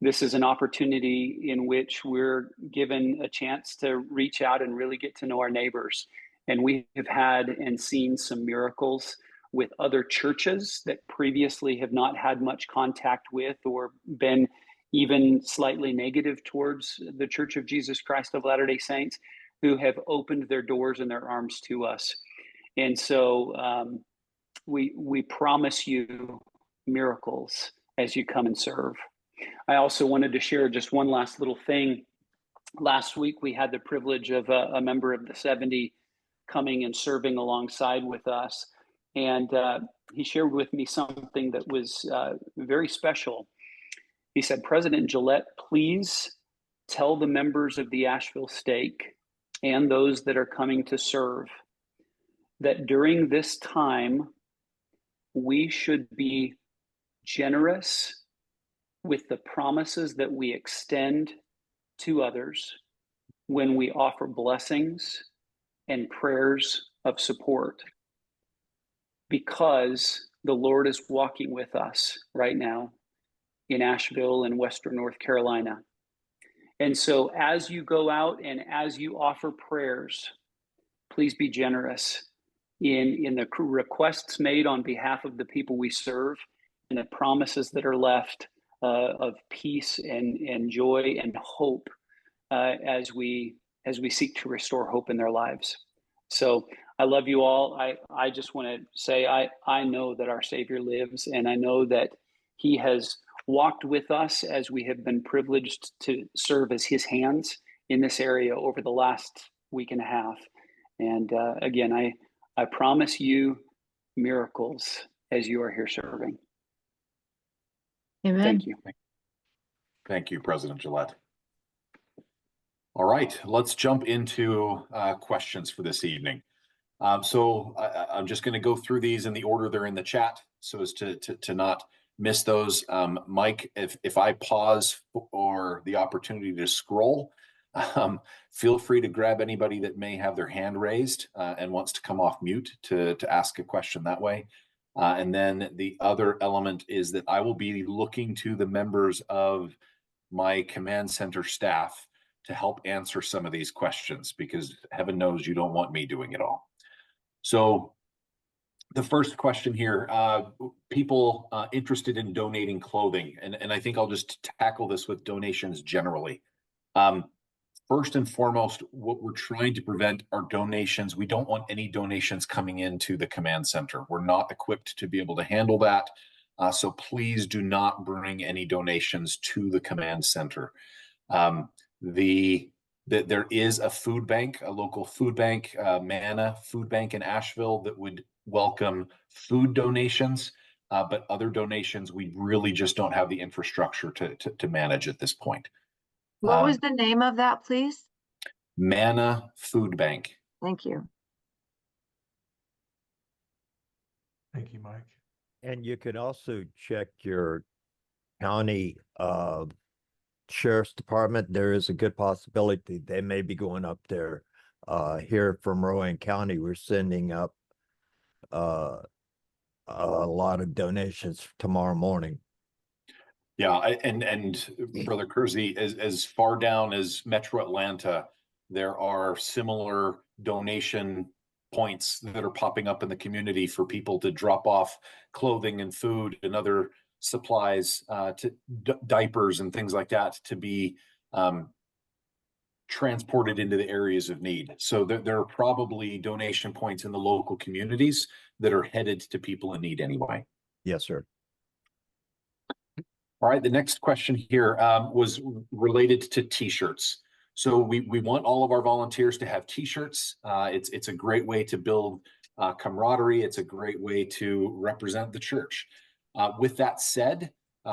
This is an opportunity in which we're given a chance to reach out and really get to know our neighbors. And we have had and seen some miracles with other churches that previously have not had much contact with or been even slightly negative towards the Church of Jesus Christ of Latter-day Saints, who have opened their doors and their arms to us. And so we promise you miracles as you come and serve. I also wanted to share just one last little thing. Last week, we had the privilege of a member of the 70 coming and serving alongside with us. And he shared with me something that was very special. He said, President Gillette, please tell the members of the Asheville Stake and those that are coming to serve that during this time, we should be generous with the promises that we extend to others when we offer blessings and prayers of support, because the Lord is walking with us right now in Asheville and Western North Carolina. And so as you go out and as you offer prayers, please be generous in the requests made on behalf of the people we serve and the promises that are left of peace and joy and hope as we seek to restore hope in their lives. So I love you all. I just want to say I know that our Savior lives, and I know that he has walked with us as we have been privileged to serve as his hands in this area over the last week and a half. And again, I promise you miracles as you are here serving. Amen. Thank you. Thank you, President Gillette. All right, let's jump into questions for this evening. So I'm just going to go through these in the order they're in the chat so as to not miss those. Mike, if I pause for the opportunity to scroll, feel free to grab anybody that may have their hand raised and wants to come off mute to ask a question that way. And then the other element is that I will be looking to the members of my command center staff to help answer some of these questions, because heaven knows you don't want me doing it all. So the first question here, people interested in donating clothing, and I think I'll just tackle this with donations generally. First and foremost, what we're trying to prevent are donations. We don't want any donations coming into the command center. We're not equipped to be able to handle that. So please do not bring any donations to the command center. There is a food bank, a local food bank, Manna Food Bank in Asheville, that would welcome food donations, but other donations, we really just don't have the infrastructure to manage at this point. What was the name of that, please? Manna Food Bank. Thank you. Thank you, Mike. And you could also check your county sheriff's department. There is a good possibility they may be going up there. Here from Rowan County, we're sending up a lot of donations tomorrow morning. Yeah, and Brother Kersey, as far down as Metro Atlanta, there are similar donation points that are popping up in the community for people to drop off clothing and food and other supplies, to diapers and things like that, to be transported into the areas of need. So there are probably donation points in the local communities that are headed to people in need anyway. Yes, sir. All right, the next question here was related to t-shirts. So we want all of our volunteers to have t-shirts. It's a great way to build camaraderie. It's a great way to represent the church. With that said,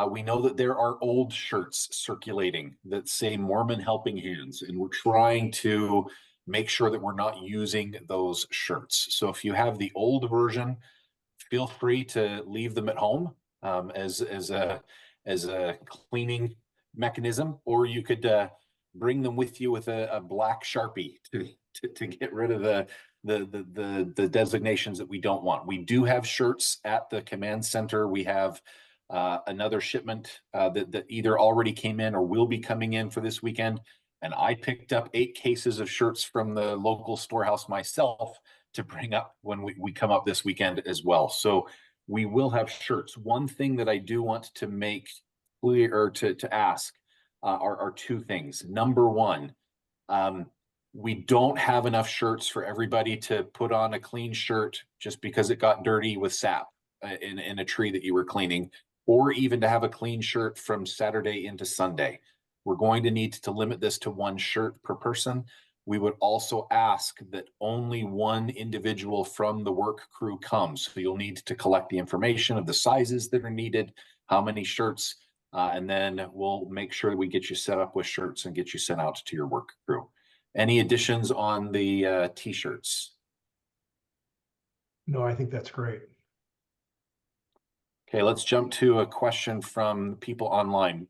we know that there are old shirts circulating that say Mormon Helping Hands, and we're trying to make sure that we're not using those shirts. So if you have the old version, feel free to leave them at home as a cleaning mechanism, or you could bring them with you with a black Sharpie to get rid of the designations that we don't want. We do have shirts at the command center. We have another shipment that either already came in or will be coming in for this weekend. And I picked up 8 cases of shirts from the local storehouse myself to bring up when we come up this weekend as well. So we will have shirts. One thing that I do want to make clear, or to ask, are 2 things. Number one, we don't have enough shirts for everybody to put on a clean shirt just because it got dirty with sap in a tree that you were cleaning, or even to have a clean shirt from Saturday into Sunday. We're going to need to limit this to 1 shirt per person. We would also ask that only 1 individual from the work crew comes. So you'll need to collect the information of the sizes that are needed, how many shirts, and then we'll make sure that we get you set up with shirts and get you sent out to your work crew. Any additions on the t-shirts? No, I think that's great. Okay, let's jump to a question from people online.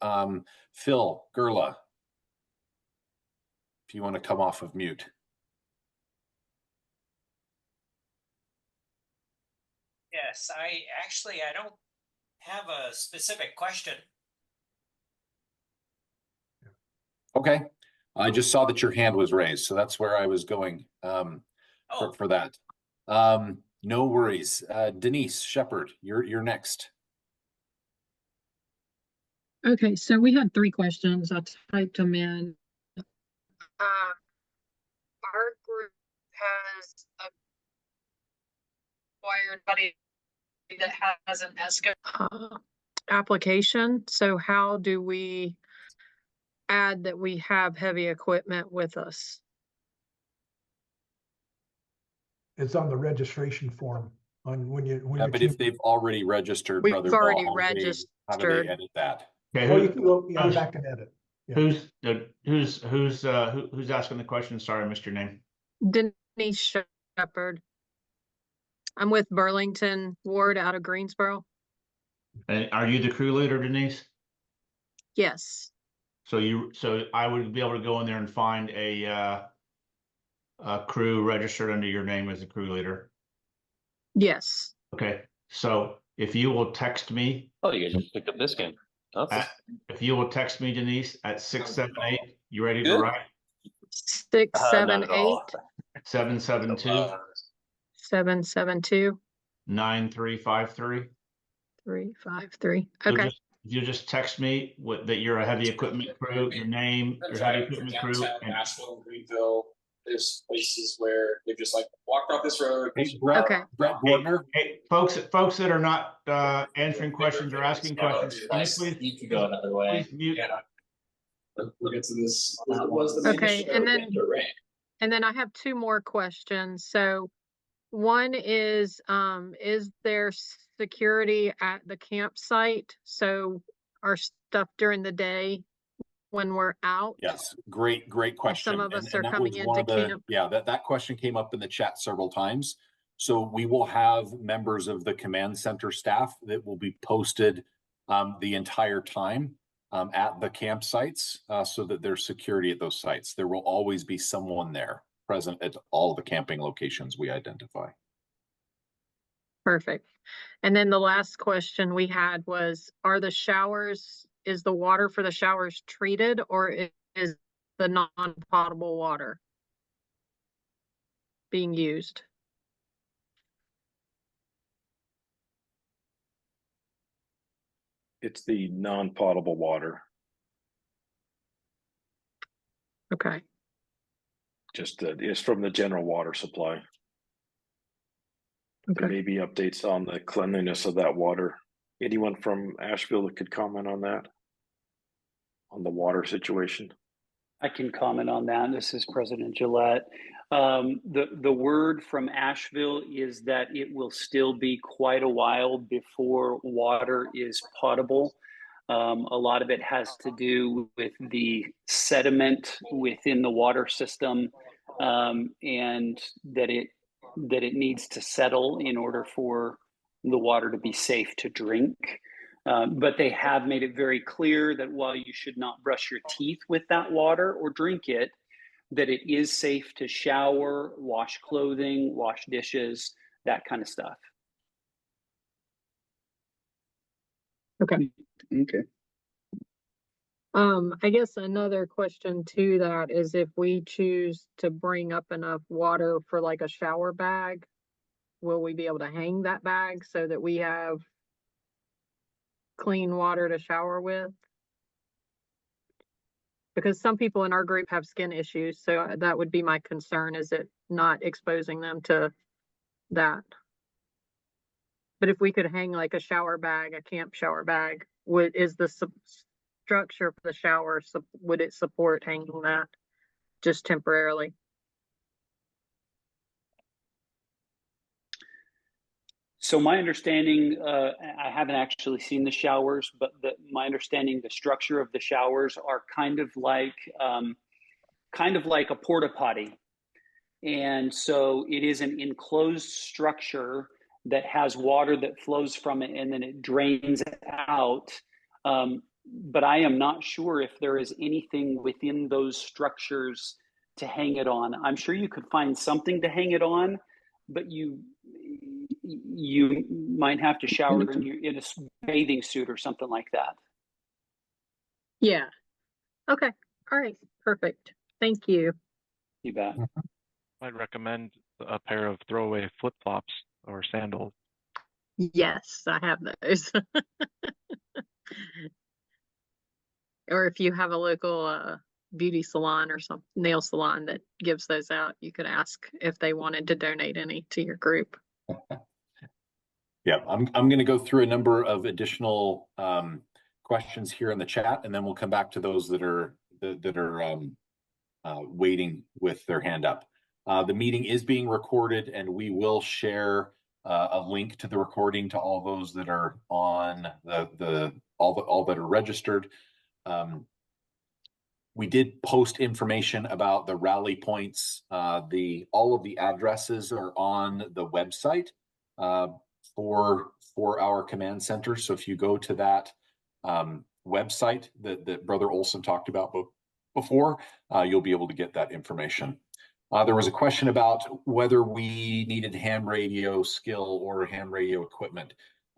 Phil Gerla, if you want to come off of mute. Yes, I don't have a specific question. Okay, I just saw that your hand was raised, so that's where I was going for that. No worries. Denise Shepard, you're next. Okay, so we had 3 questions. I typed them in. Our group has acquired buddy that has an ESCO application. So how do we add that we have heavy equipment with us? It's on the registration form on when you But if they've already registered, We've Brother already Ball, how do registered. they edit that? Okay, Oh, you can go back and edit. Yeah. Who's asking the question? Sorry, I missed your name. Denise Shepard. I'm with Burlington Ward out of Greensboro. And are you the crew leader, Denise? Yes. So I would be able to go in there and find a crew registered under your name as a crew leader. Yes. Okay, so if you will text me. Oh, you guys just picked up this game. Awesome. If you will text me, Denise, at 678, you ready to write? 678 772 772 9353. 353. So Okay. you just text me that you're a heavy equipment crew, your name, your heavy equipment crew. And Asheville, Greenville, there's places where they've just like walked off this road. Hey, Brett, Okay. Brett Gordner. Hey, folks that are not answering questions or asking questions, can you You could go another way. please mute? We'll get to this. Okay, and then I have 2 more questions. So one is there security at the campsite? So our stuff during the day when we're out? Yes, great question. Some of us are that coming was one into of the, camp. yeah, that question came up in the chat several times. So we will have members of the command center staff that will be posted the entire time at the campsites so that there's security at those sites. There will always be someone there present at all the camping locations we identify. Perfect. And then the last question we had was, is the water for the showers treated, or is the non-potable water being used? It's the non-potable water. Okay. Just it's from the general water supply. There may be updates on the cleanliness of that water. Anyone from Asheville that could comment on that? On the water situation? I can comment on that. This is President Gillette. The word from Asheville is that it will still be quite a while before water is potable. A lot of it has to do with the sediment within the water system, and that it needs to settle in order for the water to be safe to drink. But they have made it very clear that while you should not brush your teeth with that water or drink it, that it is safe to shower, wash clothing, wash dishes, that kind of stuff. Okay. Okay. I guess another question to that is if we choose to bring up enough water for like a shower bag, will we be able to hang that bag so that we have clean water to shower with? Because some people in our group have skin issues, so that would be my concern, is it not exposing them to that. But if we could hang like a shower bag, a camp shower bag, is the structure for the shower, would it support hanging that just temporarily? So my understanding, I haven't actually seen the showers, but my understanding, the structure of the showers are kind of like a porta potty. And so it is an enclosed structure that has water that flows from it and then it drains out. But I am not sure if there is anything within those structures to hang it on. I'm sure you could find something to hang it on, but you might have to shower in a bathing suit or something like that. Yeah. Okay. All right. Perfect. Thank you. You bet. I'd recommend a pair of throwaway flip-flops or sandals. Yes, I have those. Or if you have a local beauty salon or some nail salon that gives those out, you could ask if they wanted to donate any to your group. Yeah, I'm going to go through a number of additional questions here in the chat, and then we'll come back to those that are waiting with their hand up. The meeting is being recorded, and we will share a link to the recording to all those that are on all that are registered. We did post information about the rally points. All of the addresses are on the website for our command center. So if you go to that website that Brother Olson talked about before, you'll be able to get that information. There was a question about whether we needed ham radio skill or ham radio equipment.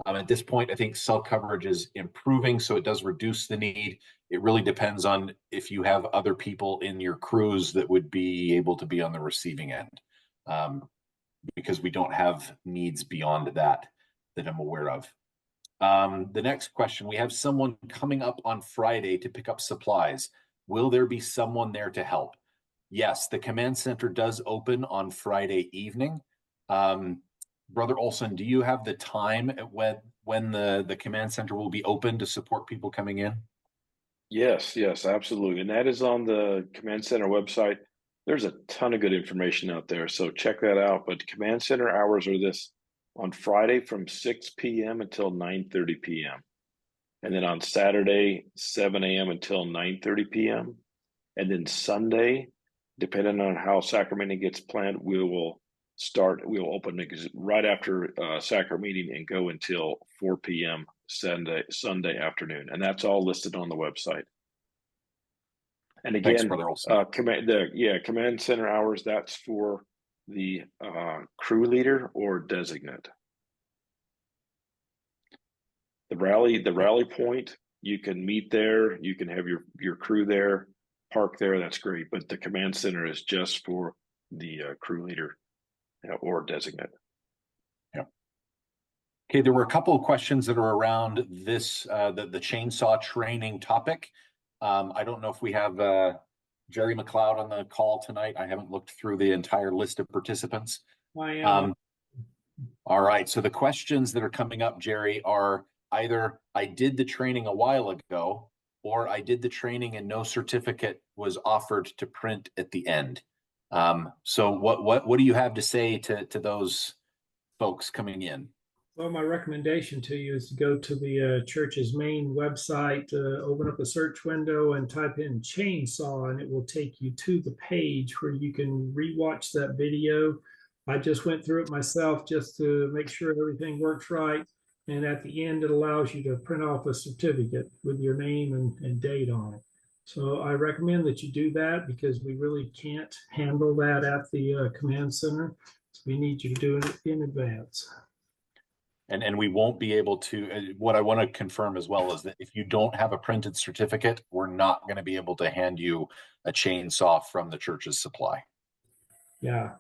At this point, I think cell coverage is improving, so it does reduce the need. It really depends on if you have other people in your crews that would be able to be on the receiving end, because we don't have needs beyond that I'm aware of. The next question, we have someone coming up on Friday to pick up supplies. Will there be someone there to help? Yes, the command center does open on Friday evening. Brother Olson, do you have the time at when the command center will be open to support people coming in? Yes, absolutely. And that is on the command center website. There's a ton of good information out there, so check that out. But command center hours are this: on Friday from 6 p.m. until 9:30 p.m. And then on Saturday, 7 a.m. until 9:30 p.m. And then Sunday, depending on how sacrament meeting gets planned, we'll open right after sacrament meeting and go until 4 p.m. Sunday afternoon. And that's all listed on the website. And again, thanks, Brother Olson. Command center hours, that's for the crew leader or designate. The rally point, you can meet there, you can have your crew there, park there, that's great. But the command center is just for the crew leader or designate. Yeah. Okay, there were a couple of questions that are around this, the chainsaw training topic. I don't know if we have Jerry McLeod on the call tonight. I haven't looked through the entire list of participants. I am. All right, so the questions that are coming up, Jerry, are either I did the training a while ago, or I did the training and no certificate was offered to print at the end. So what do you have to say to those folks coming in? Well, my recommendation to you is to go to the church's main website, open up a search window and type in chainsaw, and it will take you to the page where you can rewatch that video. I just went through it myself just to make sure everything works right. And at the end, it allows you to print off a certificate with your name and date on it. So I recommend that you do that because we really can't handle that at the command center. So we need you to do it in advance. And we won't be able to, what I want to confirm as well is that if you don't have a printed certificate, we're not going to be able to hand you a chainsaw from the church's supply. Yeah.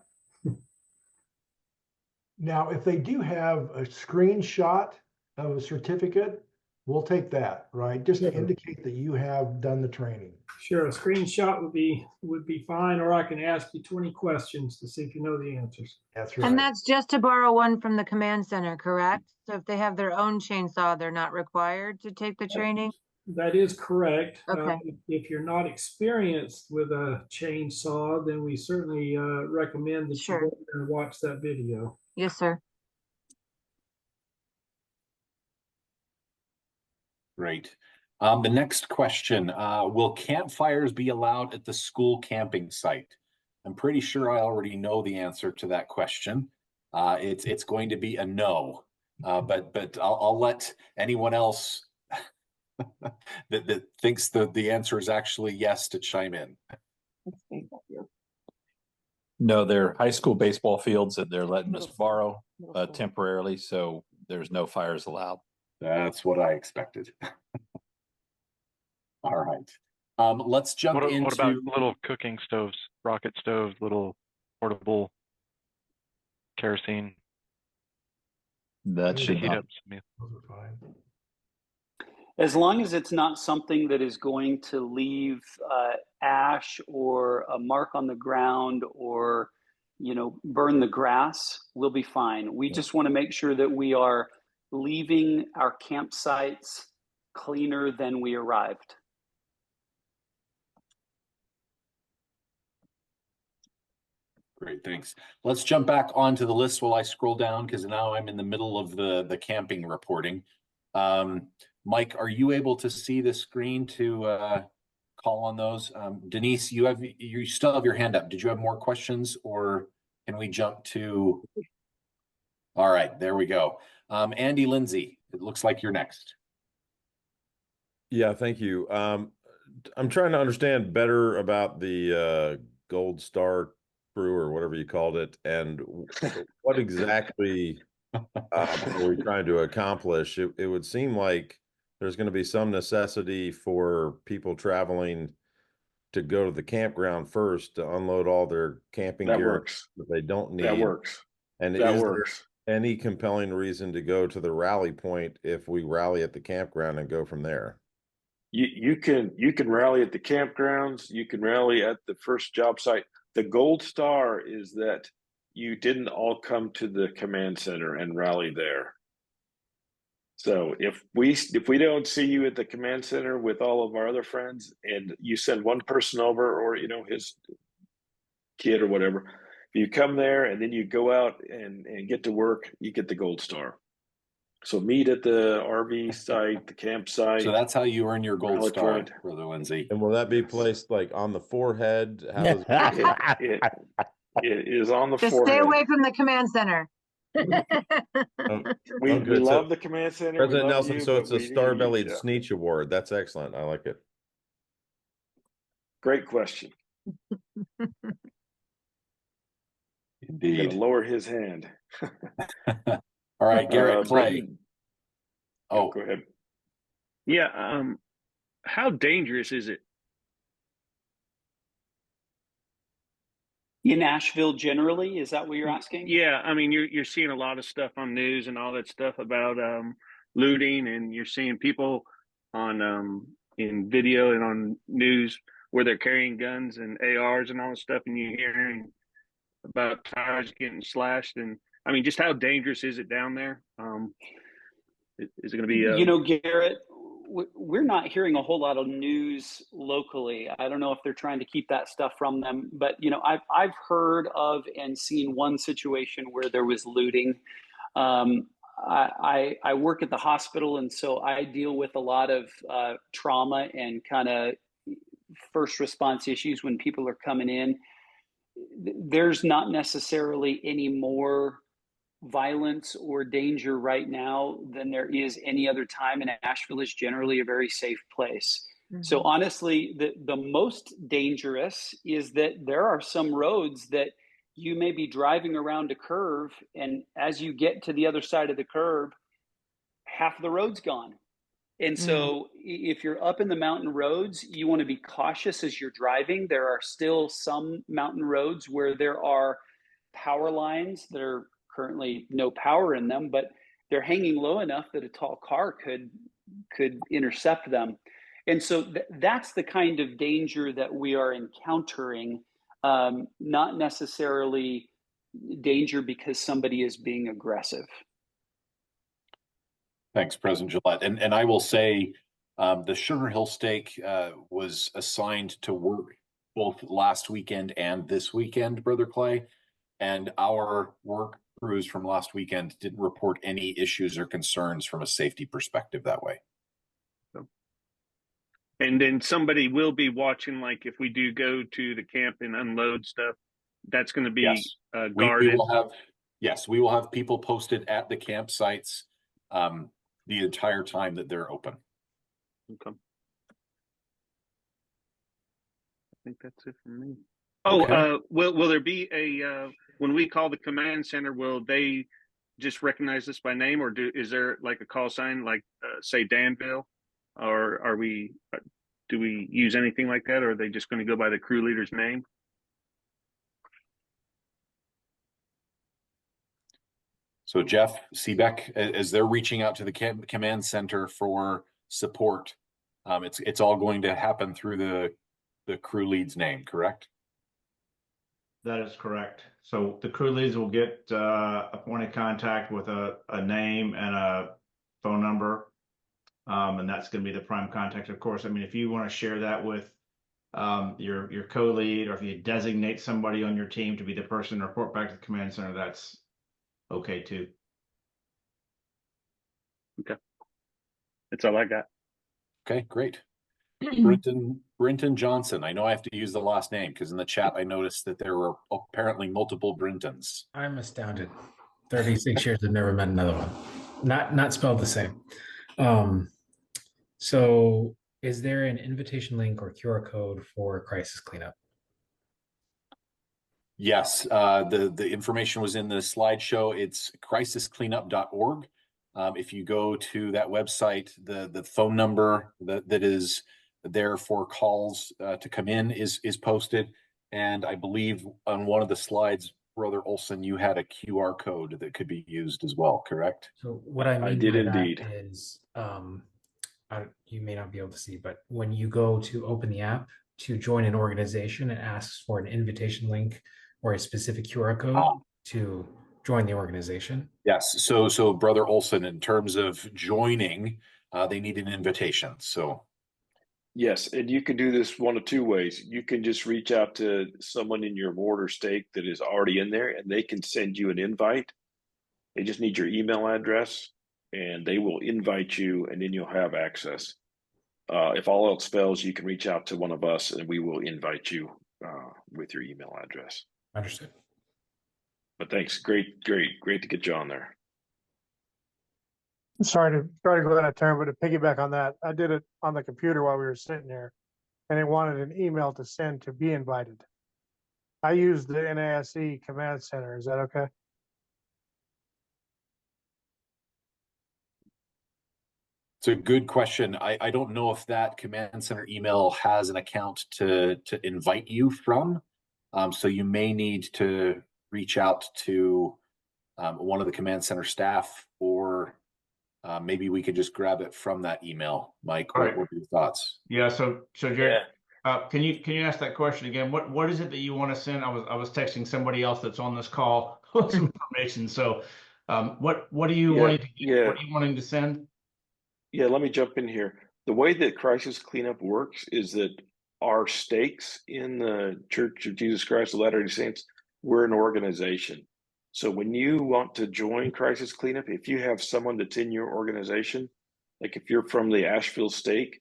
Now, if they do have a screenshot of a certificate, we'll take that, right? Just to indicate that you have done the training. Sure, a screenshot would be fine, or I can ask you 20 questions to see if you know the answers. That's right. And that's just to borrow one from the command center, correct? So if they have their own chainsaw, they're not required to take the training? That is correct. Okay. If you're not experienced with a chainsaw, then we certainly recommend that you go there and watch that video. Yes, sir. Great. The next question, will campfires be allowed at the school camping site? I'm pretty sure I already know the answer to that question. It's going to be a no, but I'll let anyone else that thinks that the answer is actually yes to chime in. No, they're high school baseball fields that they're letting us borrow temporarily, so there's no fires allowed. That's what I expected. All right. Let's jump into. What about little cooking stoves, rocket stoves, little portable kerosene? That should heat not. up some meal. Those are fine. As long as it's not something that is going to leave ash or a mark on the ground or, burn the grass, we'll be fine. We just want to make sure that we are leaving our campsites cleaner than we arrived. Great, thanks. Let's jump back onto the list while I scroll down because now I'm in the middle of the camping reporting. Mike, are you able to see the screen to call on those? Denise, you still have your hand up. Did you have more questions or can we jump to? All right, there we go. Andy Lindsay, it looks like you're next. Yeah, thank you. I'm trying to understand better about the Gold Star crew or whatever you called it, and what exactly are we trying to accomplish? It would seem like there's going to be some necessity for people traveling to go to the campground first to unload all their camping gear that they don't need. That works. And that is works. there any compelling reason to go to the rally point if we rally at the campground and go from there? You can rally at the campgrounds. You can rally at the first job site. The gold star is that you didn't all come to the command center and rally there. So if we don't see you at the command center with all of our other friends and you send one person over or his kid or whatever, if you come there and then you go out and get to work, you get the gold star. So meet at the RV site, the campsite. So that's how you earn your gold star, point. Brother Lindsay. And will that be placed like on the forehead? How does it is on the Just forehead. stay away from the command center. We love the command center. President Nelson, so it's a star-bellied Sneetch Award. That's excellent. I like it. Great question. Indeed. Lower his hand. All right, Garrett Clay. Go ahead. Yeah. How dangerous is it? In Asheville generally, is that what you're asking? Yeah, I mean, you're seeing a lot of stuff on news and all that stuff about looting, and you're seeing people on in video and on news where they're carrying guns and ARs and all this stuff, and you're hearing about tires getting slashed. And I mean, just how dangerous is it down there? Is it going to be? Garrett, we're not hearing a whole lot of news locally. I don't know if they're trying to keep that stuff from them, but I've heard of and seen one situation where there was looting. I work at the hospital, and so I deal with a lot of trauma and kind of first response issues when people are coming in. There's not necessarily any more violence or danger right now than there is any other time, and Asheville is generally a very safe place. So honestly, the most dangerous is that there are some roads that you may be driving around a curve, and as you get to the other side of the curve, half of the road's gone. And so if you're up in the mountain roads, you want to be cautious as you're driving. There are still some mountain roads where there are power lines that are currently no power in them, but they're hanging low enough that a tall car could intercept them. And so that's the kind of danger that we are encountering, not necessarily danger because somebody is being aggressive. Thanks, President Gillette. And I will say the Sugar Hill Stake was assigned to work both last weekend and this weekend, Brother Clay. And our work crews from last weekend didn't report any issues or concerns from a safety perspective that way. And then somebody will be watching, like if we do go to the camp and unload stuff, that's going to be guarded. We will have people posted at the campsites the entire time that they're open. Okay. I think that's it for me. Oh, okay. Will there be a when we call the command center? Will they just recognize us by name, or is there like a call sign, like say Danville, or do we use anything like that, or are they just going to go by the crew leader's name? So Jeff Seebeck, as they're reaching out to the command center for support, it's all going to happen through the crew lead's name, correct? That is correct. So the crew leads will get a point of contact with a name and a phone number. And that's going to be the prime contact, of course. I mean, if you want to share that with your co-lead, or if you designate somebody on your team to be the person to report back to the command center, that's okay too. Okay. That's all I got. Okay, great. Brinton Johnson. I know I have to use the last name because in the chat I noticed that there were apparently multiple Brintons. I'm astounded. 36 years, I've never met another one. Not spelled the same. So is there an invitation link or QR code for crisis cleanup? Yes, the information was in the slideshow. It's crisiscleanup.org. If you go to that website, the phone number that is there for calls to come in is posted. And I believe on one of the slides, Brother Olson, you had a QR code that could be used as well, correct? So what I mean I did by indeed. that is, you may not be able to see, but when you go to open the app to join an organization, it asks for an invitation link or a specific QR code to join the organization. Yes. So Brother Olson, in terms of joining, they need an invitation. So yes, and you can do this one of two ways. You can just reach out to someone in your ward or stake that is already in there, and they can send you an invite. They just need your email address, and they will invite you, and then you'll have access. If all else fails, you can reach out to one of us, and we will invite you with your email address. Understood. But thanks. Great to get you on there. Sorry to go out of turn, but to piggyback on that, I did it on the computer while we were sitting there, and it wanted an email to send to be invited. I used the NASE command center. Is that okay? It's a good question. I don't know if that command center email has an account to invite you from. So you may need to reach out to one of the command center staff, or maybe we could just grab it from that email. Mike, what are your thoughts? Yeah. So Jared, can you ask that question again? What is it that you want to send? I was texting somebody else that's on this call with some information. So what are you wanting to get? What are you wanting to send? Yeah, let me jump in here. The way that crisis cleanup works is that our stakes in the Church of Jesus Christ of Latter-day Saints, we're an organization. So when you want to join crisis cleanup, if you have someone that's in your organization, like if you're from the Asheville stake,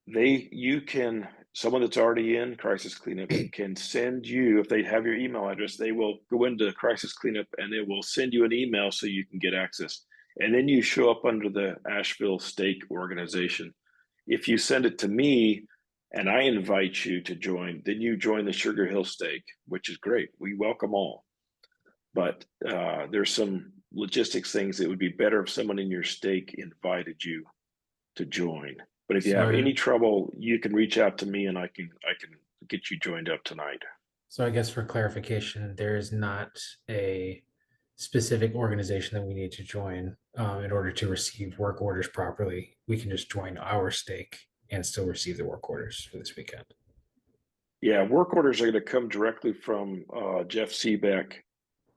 you can someone that's already in crisis cleanup can send you, if they have your email address, they will go into crisis cleanup and it will send you an email so you can get access. And then you show up under the Asheville Stake organization. If you send it to me and I invite you to join, then you join the Sugar Hill Stake, which is great. We welcome all. But there's some logistics things that would be better if someone in your stake invited you to join. But if you have any trouble, you can reach out to me and I can get you joined up tonight. So I guess for clarification, there is not a specific organization that we need to join in order to receive work orders properly. We can just join our stake and still receive the work orders for this weekend. Yeah, work orders are going to come directly from Jeff Seebeck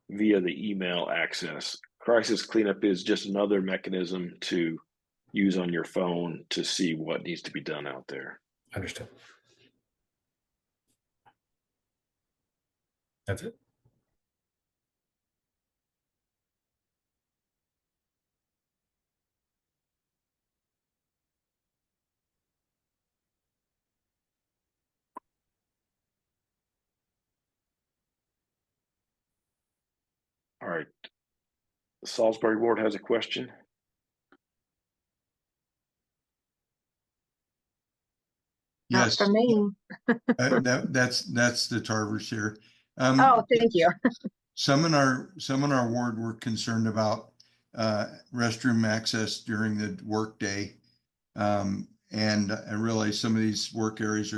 via the email access. Crisis cleanup is just another mechanism to use on your phone to see what needs to be done out there. Understood. That's it. All right. The Salisbury Ward has a question. Not for me. That's the Tarvers here. Oh, thank you. Some in our ward were concerned about restroom access during the workday, and I realize some of these work areas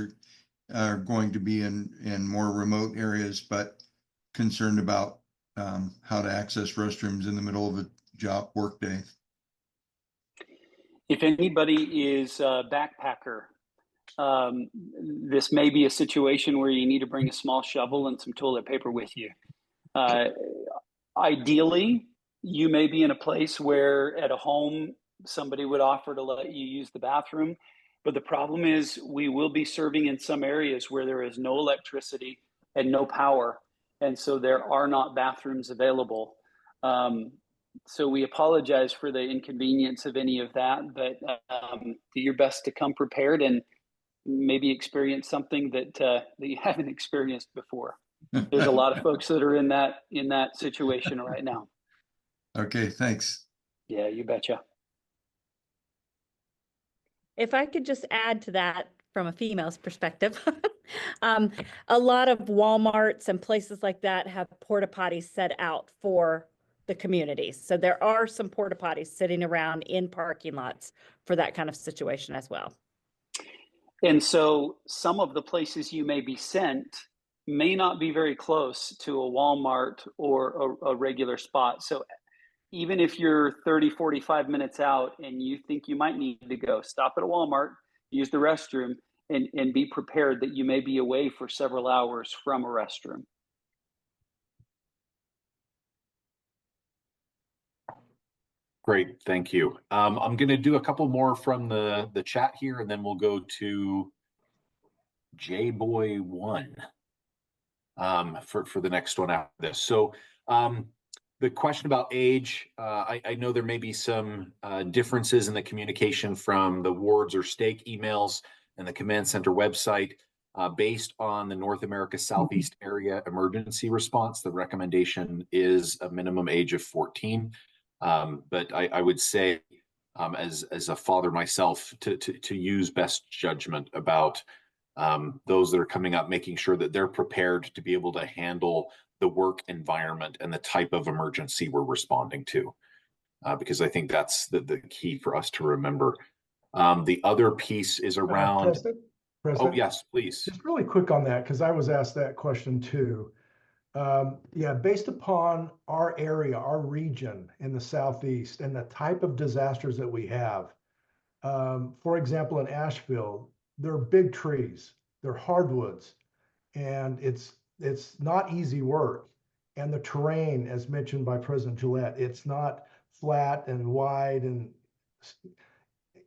are going to be in more remote areas, but concerned about how to access restrooms in the middle of a job workday. If anybody is a backpacker, this may be a situation where you need to bring a small shovel and some toilet paper with you. Ideally, you may be in a place where at a home, somebody would offer to let you use the bathroom. But the problem is we will be serving in some areas where there is no electricity and no power. And so there are not bathrooms available. So we apologize for the inconvenience of any of that, but do your best to come prepared and maybe experience something that you haven't experienced before. There's a lot of folks that are in that situation right now. Okay, thanks. Yeah, you betcha. If I could just add to that from a female's perspective, a lot of Walmarts and places like that have porta potties set out for the communities. So there are some porta potties sitting around in parking lots for that kind of situation as well. And so some of the places you may be sent may not be very close to a Walmart or a regular spot. So even if you're 30, 45 minutes out and you think you might need to go, stop at a Walmart, use the restroom, and be prepared that you may be away for several hours from a restroom. Great, thank you. I'm going to do a couple more from the chat here, and then we'll go to JBoy1 for the next one after this. So the question about age, I know there may be some differences in the communication from the wards or stake emails and the command center website. Based on the North America Southeast area emergency response, the recommendation is a minimum age of 14. But I would say, as a father myself, to use best judgment about those that are coming up, making sure that they're prepared to be able to handle the work environment and the type of emergency we're responding to, because I think that's the key for us to remember. The other piece is around. President? Oh, yes, please. Just really quick on that, because I was asked that question too. Yeah, based upon our area, our region in the Southeast and the type of disasters that we have, for example, in Asheville, there are big trees, they're hardwoods, and it's not easy work. And the terrain, as mentioned by President Gillette, it's not flat and wide. And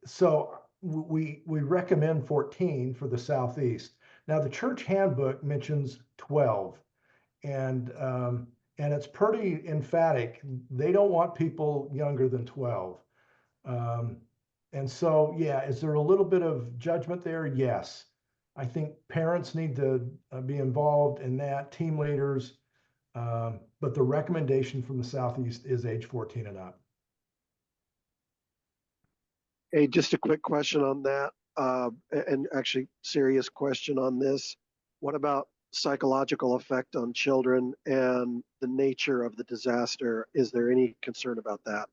so we recommend 14 for the Southeast. Now, the church handbook mentions 12. And it's pretty emphatic. They don't want people younger than 12. And so, yeah, is there a little bit of judgment there? Yes. I think parents need to be involved in that, team leaders. But the recommendation from the Southeast is age 14 and up. Hey, just a quick question on that, and actually serious question on this. What about psychological effect on children and the nature of the disaster? Is there any concern about that?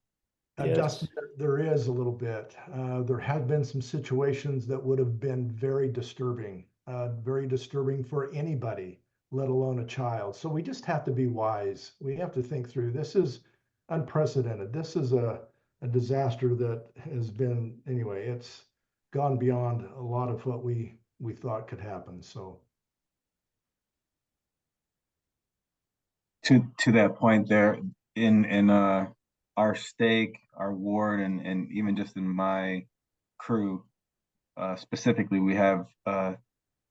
Dustin, there is a little bit. There have been some situations that would have been very disturbing for anybody, let alone a child. So we just have to be wise. We have to think through. This is unprecedented. This is a disaster that has been, anyway, it's gone beyond a lot of what we thought could happen. So to that point there, in our stake, our ward, and even just in my crew, specifically, we have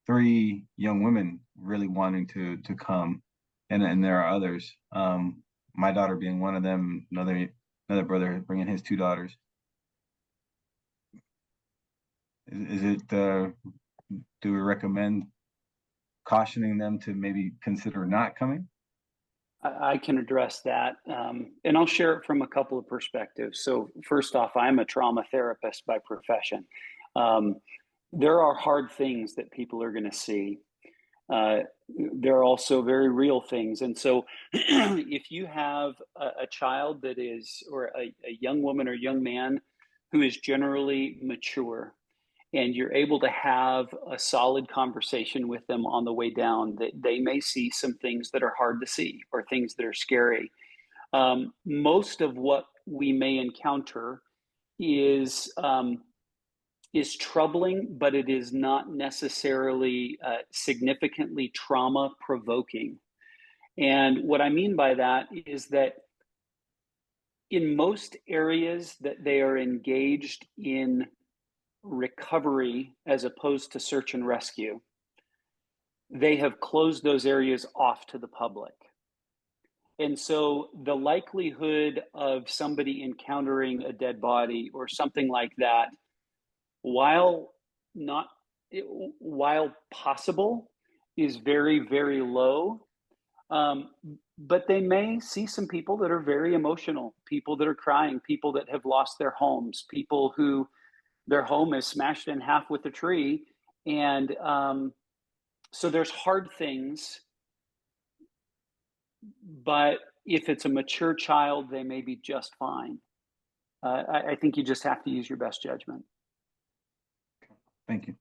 3 young women really wanting to come, and there are others. My daughter being one of them. Another brother bringing his 2 daughters. Is it? Do we recommend cautioning them to maybe consider not coming? I can address that, and I'll share it from a couple of perspectives. So first off, I'm a trauma therapist by profession. There are hard things that people are going to see. There are also very real things. And so if you have a child that is, or a young woman or young man who is generally mature, and you're able to have a solid conversation with them on the way down, that they may see some things that are hard to see or things that are scary. Most of what we may encounter is troubling, but it is not necessarily significantly trauma provoking. And what I mean by that is that in most areas that they are engaged in recovery as opposed to search and rescue, they have closed those areas off to the public. And so the likelihood of somebody encountering a dead body or something like that, while possible, is very, very low. But they may see some people that are very emotional, people that are crying, people that have lost their homes, people who their home is smashed in half with a tree. And so there's hard things, but if it's a mature child, they may be just fine. I think you just have to use your best judgment. Thank you.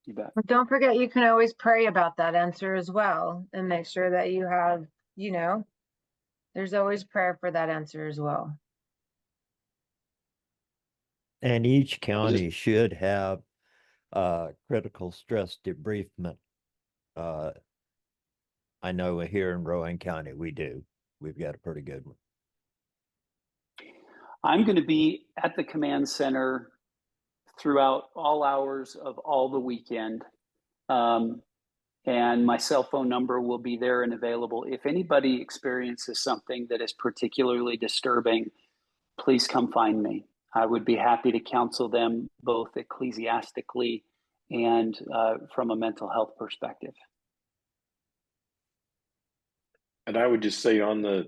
You bet. But don't forget, you can always pray about that answer as well and make sure that you have, there's always prayer for that answer as well. And each county should have critical stress debriefment. I know here in Rowan County, we do. We've got a pretty good one. I'm going to be at the command center throughout all hours of all the weekend. And my cell phone number will be there and available. If anybody experiences something that is particularly disturbing, please come find me. I would be happy to counsel them both ecclesiastically and from a mental health perspective. And I would just say on the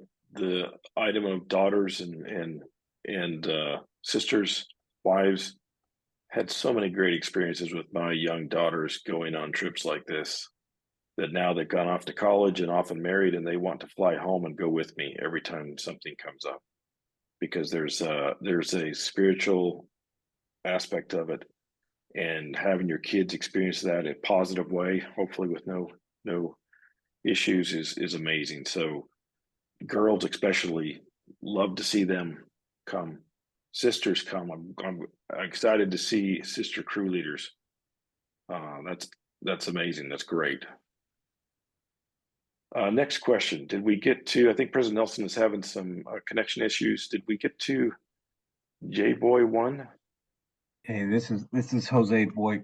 item of daughters and sisters, wives, had so many great experiences with my young daughters going on trips like this, that now they've gone off to college and often married, and they want to fly home and go with me every time something comes up, because there's a spiritual aspect of it, and having your kids experience that in a positive way, hopefully with no issues, is amazing. So girls especially love to see them come. Sisters come. I'm excited to see sister crew leaders. That's amazing. That's great. Next question. Did we get to, I think President Nelson is having some connection issues. Did we get to J-Boy 1? Hey, this is Jose Boix.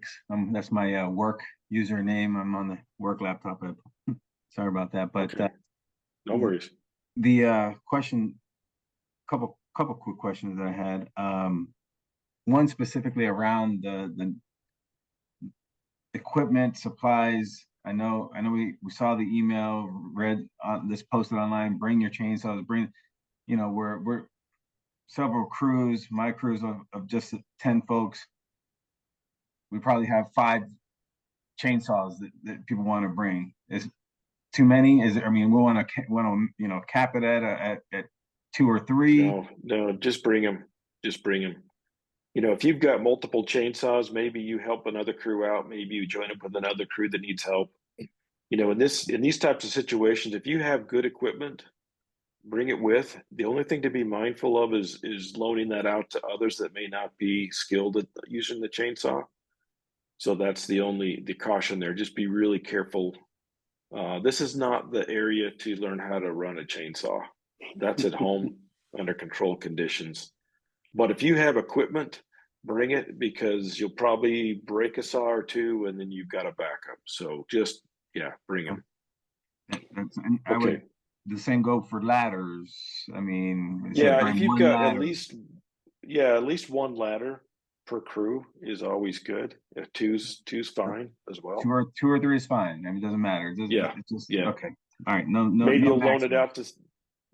That's my work username. I'm on the work laptop. Sorry about that, but okay. No worries. The question, couple quick questions that I had. One specifically around the equipment, supplies. I know we saw the email, read this posted online, bring your chainsaws, we're several crews, my crews of just 10 folks. We probably have 5 chainsaws that people want to bring. Is too many? Is it, I mean, we want to cap it at 2 or 3. No, just bring them. Just bring them. If you've got multiple chainsaws, maybe you help another crew out. Maybe you join up with another crew that needs help. In these types of situations, if you have good equipment, bring it with. The only thing to be mindful of is loaning that out to others that may not be skilled at using the chainsaw. So that's the caution there. Just be really careful. This is not the area to learn how to run a chainsaw. That's at home under controlled conditions. But if you have equipment, bring it, because you'll probably break a saw or 2 and then you've got a backup. So just, bring them. Okay. The same go for ladders. I mean, if you've got ladder. at least 1 ladder per crew is always good. If two's fine as well. 2 or 3 is fine. I mean, it doesn't matter. It's just okay. All right. No. Maybe you'll loan it out to.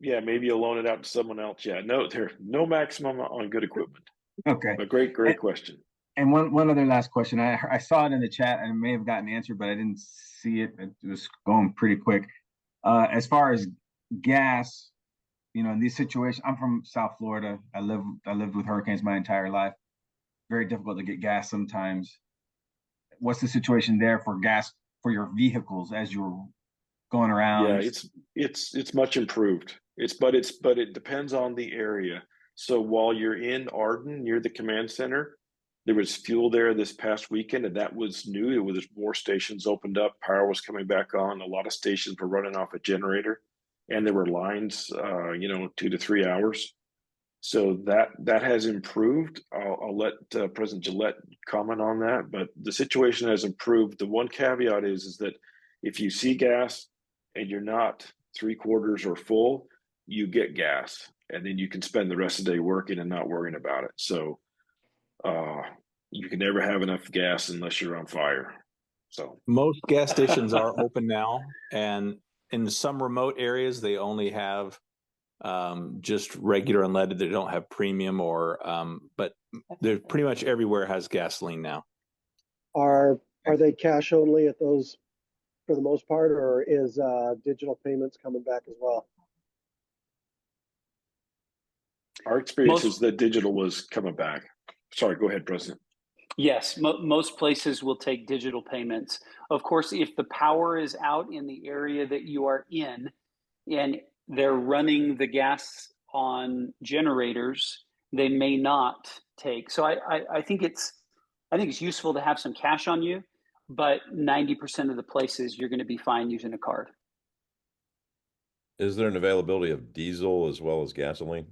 Maybe you'll loan it out to someone else. There's no maximum on good equipment. Okay. But great question. And one other last question. I saw it in the chat and may have gotten answered, but I didn't see it. It was going pretty quick. As far as gas, in these situations, I'm from South Florida. I lived with hurricanes my entire life. Very difficult to get gas sometimes. What's the situation there for gas for your vehicles as you're going around? Yeah, it's much improved. But it depends on the area. So while you're in Arden near the command center, there was fuel there this past weekend, and that was new. It was more stations opened up, power was coming back on. A lot of stations were running off a generator, and there were lines, 2 to 3 hours. So that has improved. I'll let President Gillette comment on that, but the situation has improved. The one caveat is that if you see gas and you're not 3/4 or full, you get gas, and then you can spend the rest of the day working and not worrying about it. So you can never have enough gas unless you're on fire. So most gas stations are open now, and in some remote areas they only have just regular unleaded. They don't have premium but they're pretty much everywhere has gasoline now. Are they cash only at those for the most part, or is digital payments coming back as well? Our experience is that digital was coming back. Sorry, go ahead, President. Yes, most places will take digital payments. Of course, if the power is out in the area that you are in and they're running the gas on generators, they may not take. So I think it's useful to have some cash on you, but 90% of the places you're going to be fine using a card. Is there an availability of diesel as well as gasoline?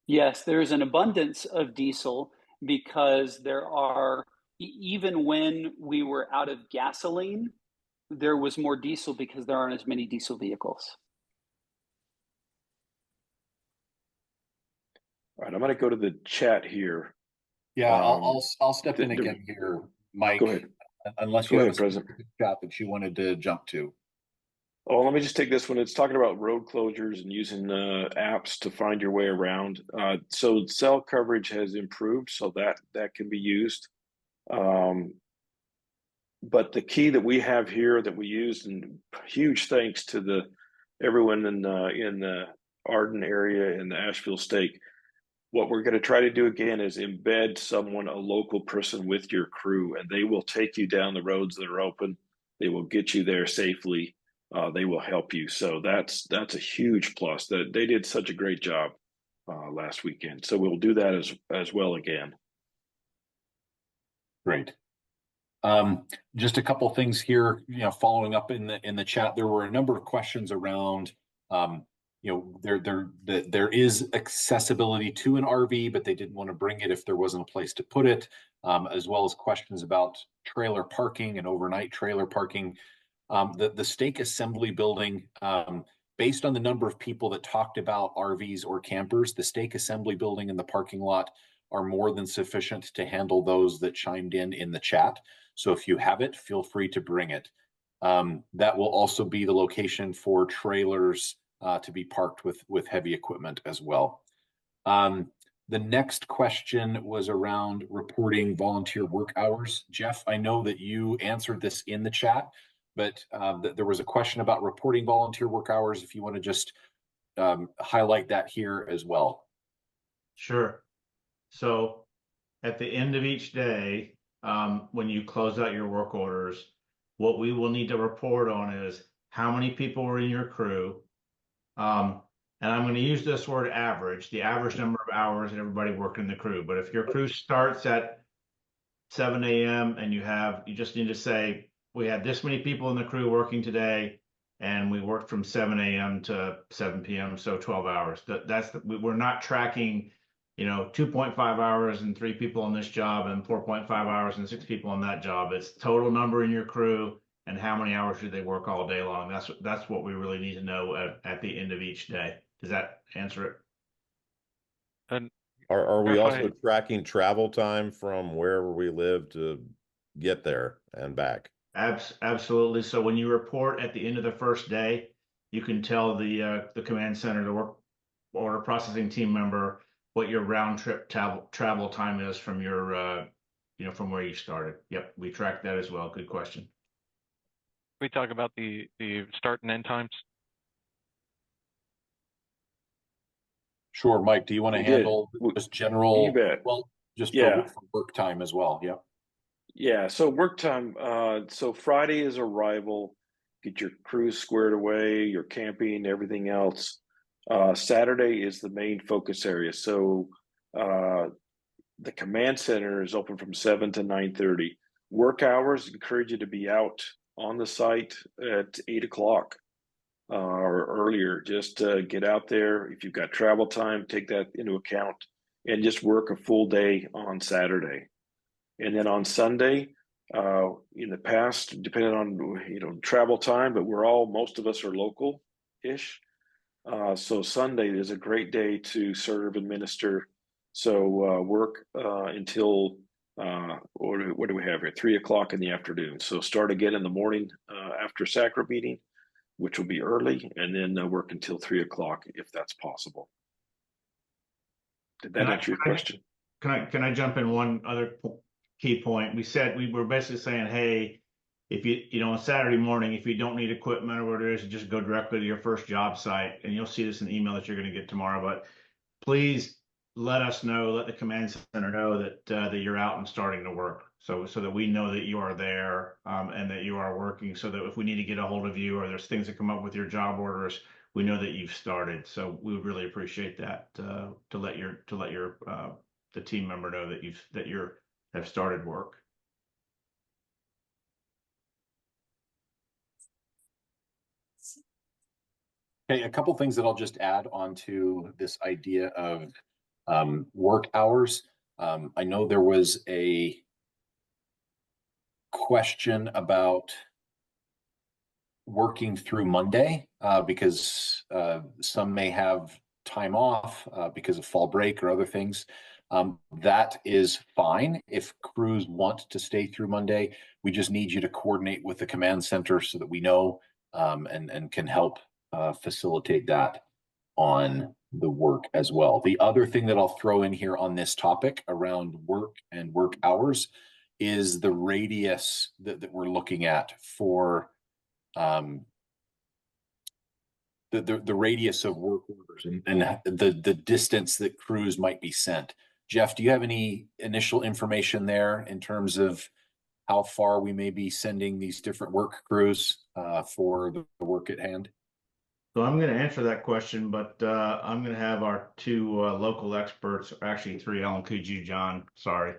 Yes, there's an abundance of diesel because there are, even when we were out of gasoline, there was more diesel because there aren't as many diesel vehicles. All right, I'm going to go to the chat here. Yeah, I'll step in again here, Mike. Go ahead. Unless you have a specific chat that you wanted to jump to. Oh, let me just take this one. It's talking about road closures and using apps to find your way around. So cell coverage has improved, so that can be used. But the key that we have here that we used, and huge thanks to everyone in the Arden area and the Asheville stake. What we're going to try to do again is embed a local person with your crew, and they will take you down the roads that are open. They will get you there safely. They will help you. So that's a huge plus. That they did such a great job last weekend. So we'll do that as well again. Great. Just a couple things here, following up in the chat. There were a number of questions around, there is accessibility to an RV, but they didn't want to bring it if there wasn't a place to put it, as well as questions about trailer parking and overnight trailer parking. The stake assembly building, based on the number of people that talked about RVs or campers, the stake assembly building in the parking lot are more than sufficient to handle those that chimed in the chat. So if you have it, feel free to bring it. That will also be the location for trailers to be parked with heavy equipment as well. The next question was around reporting volunteer work hours. Jeff, I know that you answered this in the chat, but there was a question about reporting volunteer work hours. If you want to just highlight that here as well. Sure. So at the end of each day, when you close out your work orders, what we will need to report on is how many people were in your crew. And I'm going to use this word average, the average number of hours that everybody worked in the crew. But if your crew starts at 7 a.m. and you just need to say, we had this many people in the crew working today, and we worked from 7 a.m. to 7 p.m., so 12 hours. We're not tracking, 2.5 hours and 3 people on this job and 4.5 hours and 6 people on that job. It's total number in your crew and how many hours do they work all day long. That's what we really need to know at the end of each day. Does that answer it? And Are we also clarify- tracking travel time from wherever we live to get there and back? Absolutely. So when you report at the end of the first day, you can tell the command center, the work order processing team member, what your round trip travel time is from your, from where you started. Yep, we track that as well. Good question. We talk about the start and end times. Sure, Mike, do you want to handle just general? You bet. Well, just Yeah. for work time as well. Yeah. Yeah, so work time. So Friday is arrival. Get your crew squared away, your camping, everything else. Saturday is the main focus area. So the command center is open from 7 to 9:30. Work hours encourage you to be out on the site at 8 o'clock or earlier. Just get out there. If you've got travel time, take that into account and just work a full day on Saturday. And then on Sunday, in the past, depending on travel time, but most of us are local-ish. So Sunday is a great day to serve and minister. So work until what do we have here? 3 o'clock in the afternoon. So start again in the morning after sacrament meeting, which will be early, and then work until 3 o'clock if that's possible. Did that answer your question? Can I jump in one other key point? We were basically saying, hey, if on Saturday morning, if you don't need equipment or whatever it is, just go directly to your first job site, and you'll see this in the email that you're going to get tomorrow. But please let us know, let the command center know that you're out and starting to work, so that we know that you are there and that you are working. So that if we need to get a hold of you or there's things that come up with your job orders, we know that you've started. So we would really appreciate that to let the team member know that you have started work. Okay, a couple things that I'll just add onto this idea of work hours. I know there was a question about working through Monday because some may have time off because of fall break or other things. That is fine if crews want to stay through Monday. We just need you to coordinate with the command center so that we know and can help facilitate that on the work as well. The other thing that I'll throw in here on this topic around work and work hours is the radius that we're looking at for the radius of work orders and the distance that crews might be sent. Jeff, do you have any initial information there in terms of how far we may be sending these different work crews for the work at hand? So I'm going to answer that question, but I'm going to have our two local experts, actually 3, Ellen, could you, John? Sorry.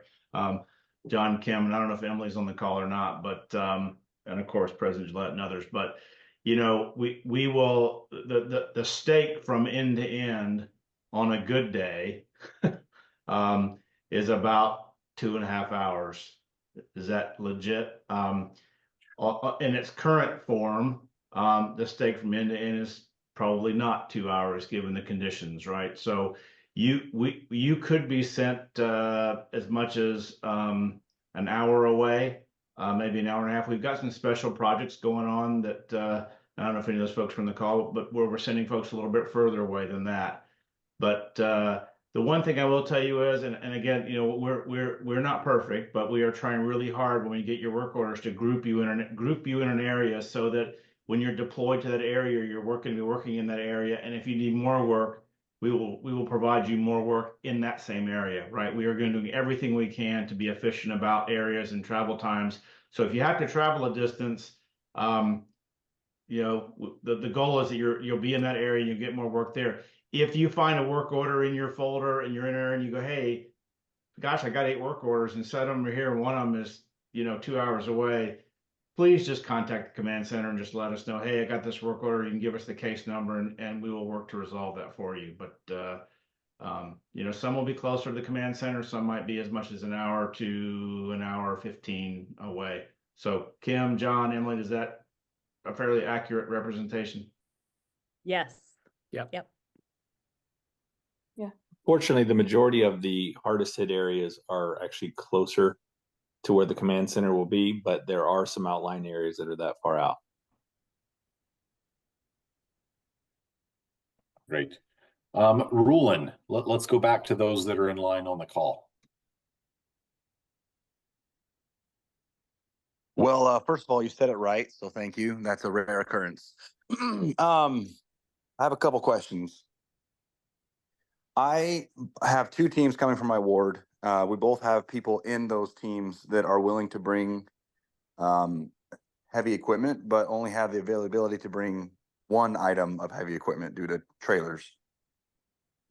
John, Kim, and I don't know if Emily's on the call or not, but and of course President Gillette and others, but we will the stake from end to end on a good day is about 2.5 hours. Is that legit? In its current form, the stake from end to end is probably not 2 hours given the conditions, right? So, you could be sent as much as an hour away, maybe an hour and a half. We've got some special projects going on that I don't know if any of those folks from the call, but where we're sending folks a little bit further away than that. But the one thing I will tell you is, and again, you know, we're not perfect, but we are trying really hard when we get your work orders to group you in an area so that when you're deployed to that area, you're working in that area. And if you need more work, we will provide you more work in that same area, right? We are going to do everything we can to be efficient about areas and travel times. So if you have to travel a distance, you know, the goal is that you'll be in that area and you get more work there. If you find a work order in your folder and you're in there and you go, hey, gosh, I got 8 work orders and 7 of them are here and one of them is, you know, 2 hours away, please just contact the command center and just let us know, hey, I got this work order. You can give us the case number and we will work to resolve that for you. But, you know, some will be closer to the command center. Some might be as much as an hour to an hour 15 away. So Kim, John, Emily, is that a fairly accurate representation? Yes. Yep. Yep. Fortunately, the majority of the hardest hit areas are actually closer to where the command center will be, but there are some outlying areas that are that far out. Great. Rulin, let's go back to those that are in line on the call. Well, first of all, you said it right, so thank you. That's a rare occurrence. I have a couple questions. I have 2 teams coming from my ward. We both have people in those teams that are willing to bring heavy equipment, but only have the availability to bring 1 item of heavy equipment due to trailers.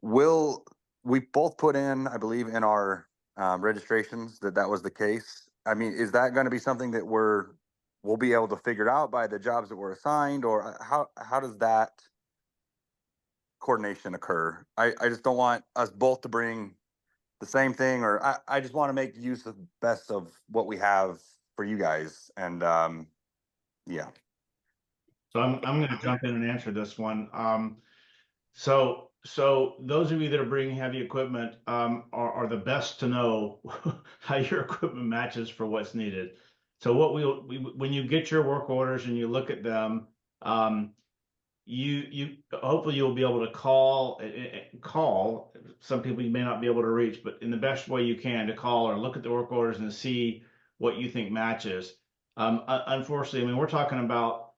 We both put in, I believe, in our registrations that was the case. I mean, is that going to be something that we'll be able to figure out by the jobs that were assigned, or how does that coordination occur? I just don't want us both to bring the same thing, or I just want to make use of the best of what we have for you guys. And yeah. So I'm going to jump in and answer this one. So those of you that are bringing heavy equipment are the best to know how your equipment matches for what's needed. So when you get your work orders and you look at them, you hopefully you'll be able to call. Some people you may not be able to reach, but in the best way you can to call or look at the work orders and see what you think matches. Unfortunately, I mean, we're talking about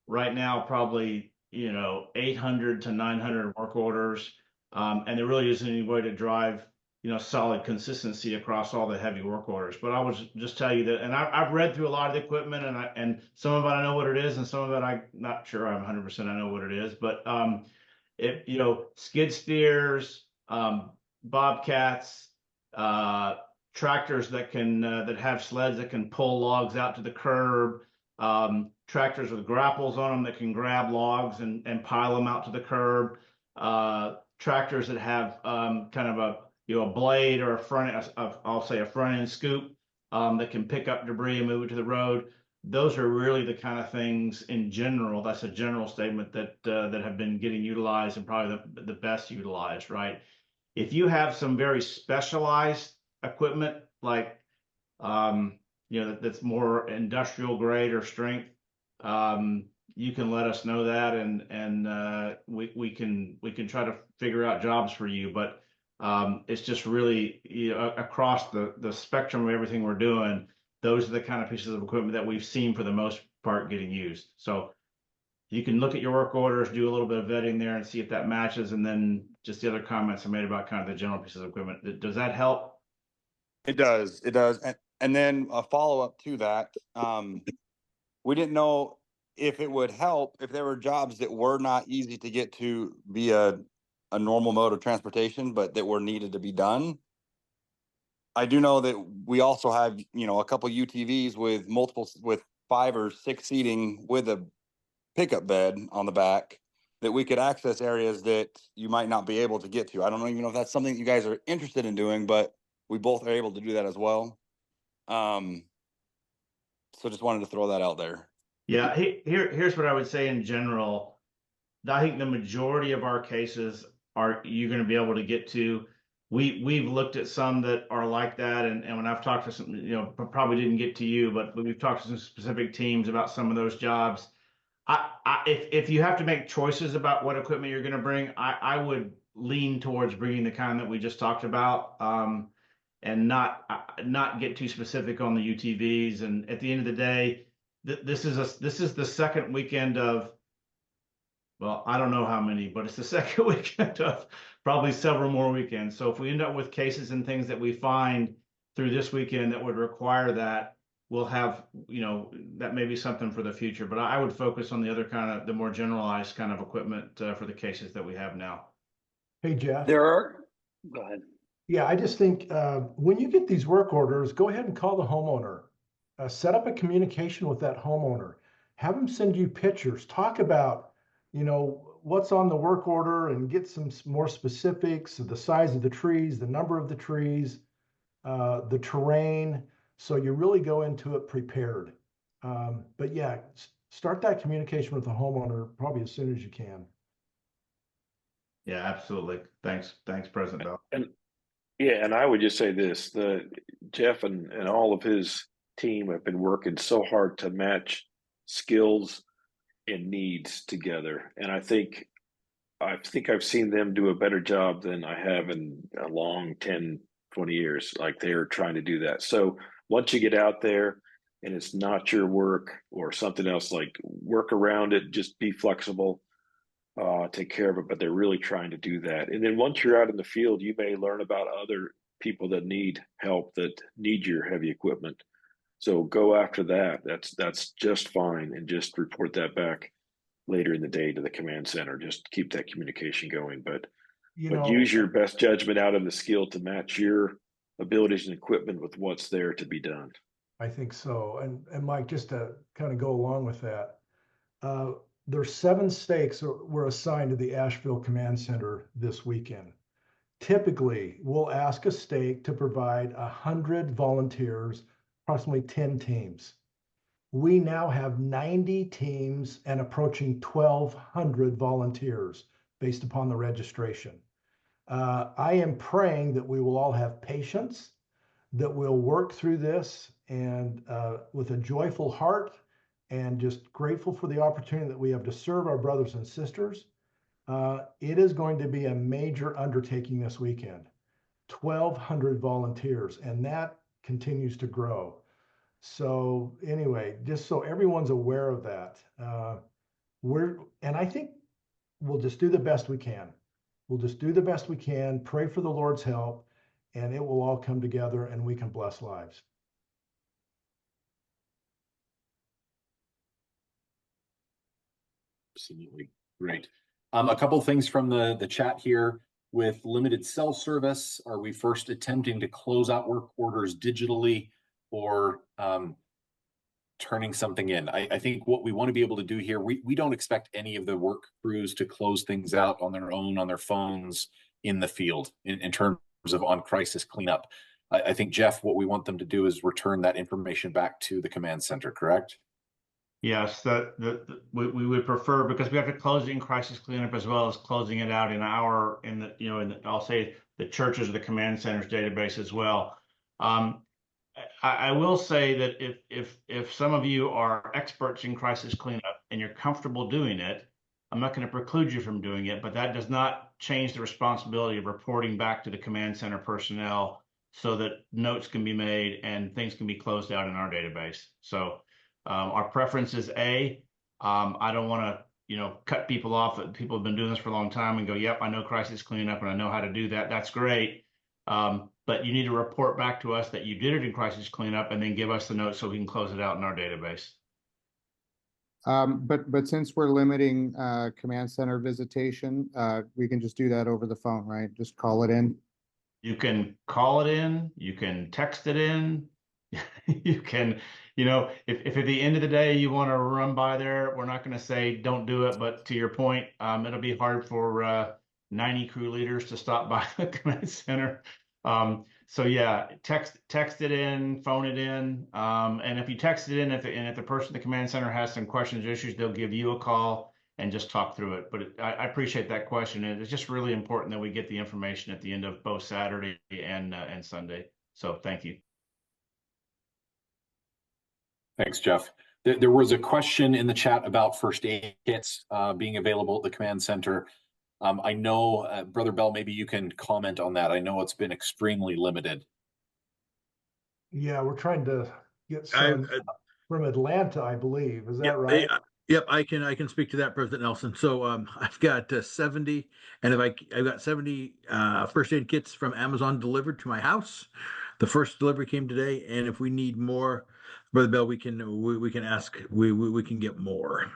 right now probably, you know, 800 to 900 work orders, and there really isn't any way to drive, you know, solid consistency across all the heavy work orders. But I would just tell you that, and I've read through a lot of the equipment, and some of it I know what it is, and some of it I'm not sure I'm 100% I know what it is. But you know, skid steers, bobcats, tractors that can that have sleds that can pull logs out to the curb, tractors with grapples on them that can grab logs and pile them out to the curb, tractors that have kind of a blade or I'll say a front end scoop that can pick up debris and move it to the road. Those are really the kind of things in general. That's a general statement that have been getting utilized and probably the best utilized, right? If you have some very specialized equipment like you know, that's more industrial grade or strength, you can let us know that, and we can try to figure out jobs for you. But it's just really, you know, across the spectrum of everything we're doing, those are the kind of pieces of equipment that we've seen for the most part getting used. So you can look at your work orders, do a little bit of vetting there and see if that matches, and then just the other comments I made about kind of the general pieces of equipment. Does that help? It does. And then a follow-up to that, we didn't know if it would help if there were jobs that were not easy to get to via a normal mode of transportation, but that were needed to be done. I do know that we also have, you know, a couple UTVs with 5 or 6 seating with a pickup bed on the back that we could access areas that you might not be able to get to. I don't even know if that's something you guys are interested in doing, but we both are able to do that as well. So just wanted to throw that out there. Yeah, here's what I would say in general. I think the majority of our cases are you going to be able to get to? We've looked at some that are like that, and when I've talked to some, probably didn't get to you, but we've talked to some specific teams about some of those jobs. If you have to make choices about what equipment you're going to bring, I would lean towards bringing the kind that we just talked about, and not get too specific on the UTVs. And at the end of the day, this is the second weekend of, well, I don't know how many, but it's the second weekend of probably several more weekends. So if we end up with cases and things that we find through this weekend that would require that, we'll have, that may be something for the future. But I would focus on the other kind of, the more generalized kind of equipment for the cases that we have now. Hey, Jeff. Go ahead. Yeah, I just think when you get these work orders, go ahead and call the homeowner. Set up a communication with that homeowner. Have them send you pictures. Talk about, what's on the work order and get some more specifics of the size of the trees, the number of the trees, the terrain. So you really go into it prepared. But yeah, start that communication with the homeowner probably as soon as you can. Yeah, absolutely. Thanks, President Bell. And I would just say this: Jeff and all of his team have been working so hard to match skills and needs together, and I think I've seen them do a better job than I have in a long 10, 20 years. Like, they're trying to do that. So once you get out there and it's not your work or something else, like, work around it, just be flexible, take care of it, but they're really trying to do that. And then once you're out in the field, you may learn about other people that need help, that need your heavy equipment. So go after that. That's just fine, and just report that back later in the day to the command center. Just keep that communication going, but use your best judgment out of the skill to match your abilities and equipment with what's there to be done. I think so. And Mike, just to kind of go along with that, there's 7 stakes were assigned to the Asheville Command Center this weekend. Typically, we'll ask a stake to provide 100 volunteers, approximately 10 teams. We now have 90 teams and approaching 1,200 volunteers based upon the registration. I am praying that we will all have patience, that we'll work through this and with a joyful heart, and just grateful for the opportunity that we have to serve our brothers and sisters. It is going to be a major undertaking this weekend. 1,200 volunteers, and that continues to grow. So anyway, just so everyone's aware of that, and I think we'll just do the best we can. We'll just do the best we can, pray for the Lord's help, and it will all come together and we can bless lives. Absolutely. Great. A couple of things from the chat here. With limited cell service, are we first attempting to close out work orders digitally, or turning something in? I think what we want to be able to do here, we don't expect any of the work crews to close things out on their own, on their phones in the field in terms of on crisis cleanup. I think, Jeff, what we want them to do is return that information back to the command center, correct? Yes, we would prefer, because we have to close it in crisis cleanup as well as closing it out in I'll say the churches or the command center's database as well. I will say that if some of you are experts in crisis cleanup and you're comfortable doing it, I'm not going to preclude you from doing it, but that does not change the responsibility of reporting back to the command center personnel so that notes can be made and things can be closed out in our database. So our preference is A. I don't want to, cut people off. People have been doing this for a long time and go, yep, I know crisis cleanup and I know how to do that. That's great. But you need to report back to us that you did it in crisis cleanup and then give us the notes so we can close it out in our database. But since we're limiting command center visitation, we can just do that over the phone, right? Just call it in. You can call it in, you can text it in, you can, if at the end of the day you want to run by there, we're not going to say don't do it, but to your point, it'll be hard for 90 crew leaders to stop by the command center. So yeah, text it in, phone it in, and if you text it in, if the person at the command center has some questions or issues, they'll give you a call and just talk through it. But I appreciate that question, and it's just really important that we get the information at the end of both Saturday and Sunday. So thank you. Thanks, Jeff. There was a question in the chat about first aid kits being available at the command center. I know, Brother Bell, maybe you can comment on that. I know it's been extremely limited. Yeah, we're trying to get some from Atlanta, I believe. Is that right? Yep, I can speak to that, President Nelson. So I've got 70, and I've got 70 first aid kits from Amazon delivered to my house. The first delivery came today, and if we need more, Brother Bell, we can ask. We can get more.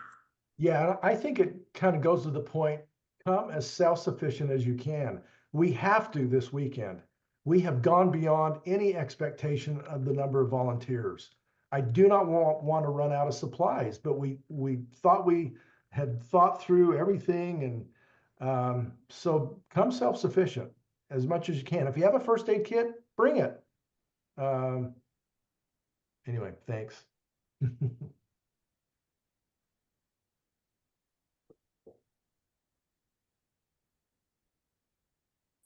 Yeah, I think it kind of goes to the point, come as self-sufficient as you can. We have to this weekend. We have gone beyond any expectation of the number of volunteers. I do not want to run out of supplies, but we thought we had thought through everything, and so come self-sufficient as much as you can. If you have a first aid kit, bring it. Anyway, thanks.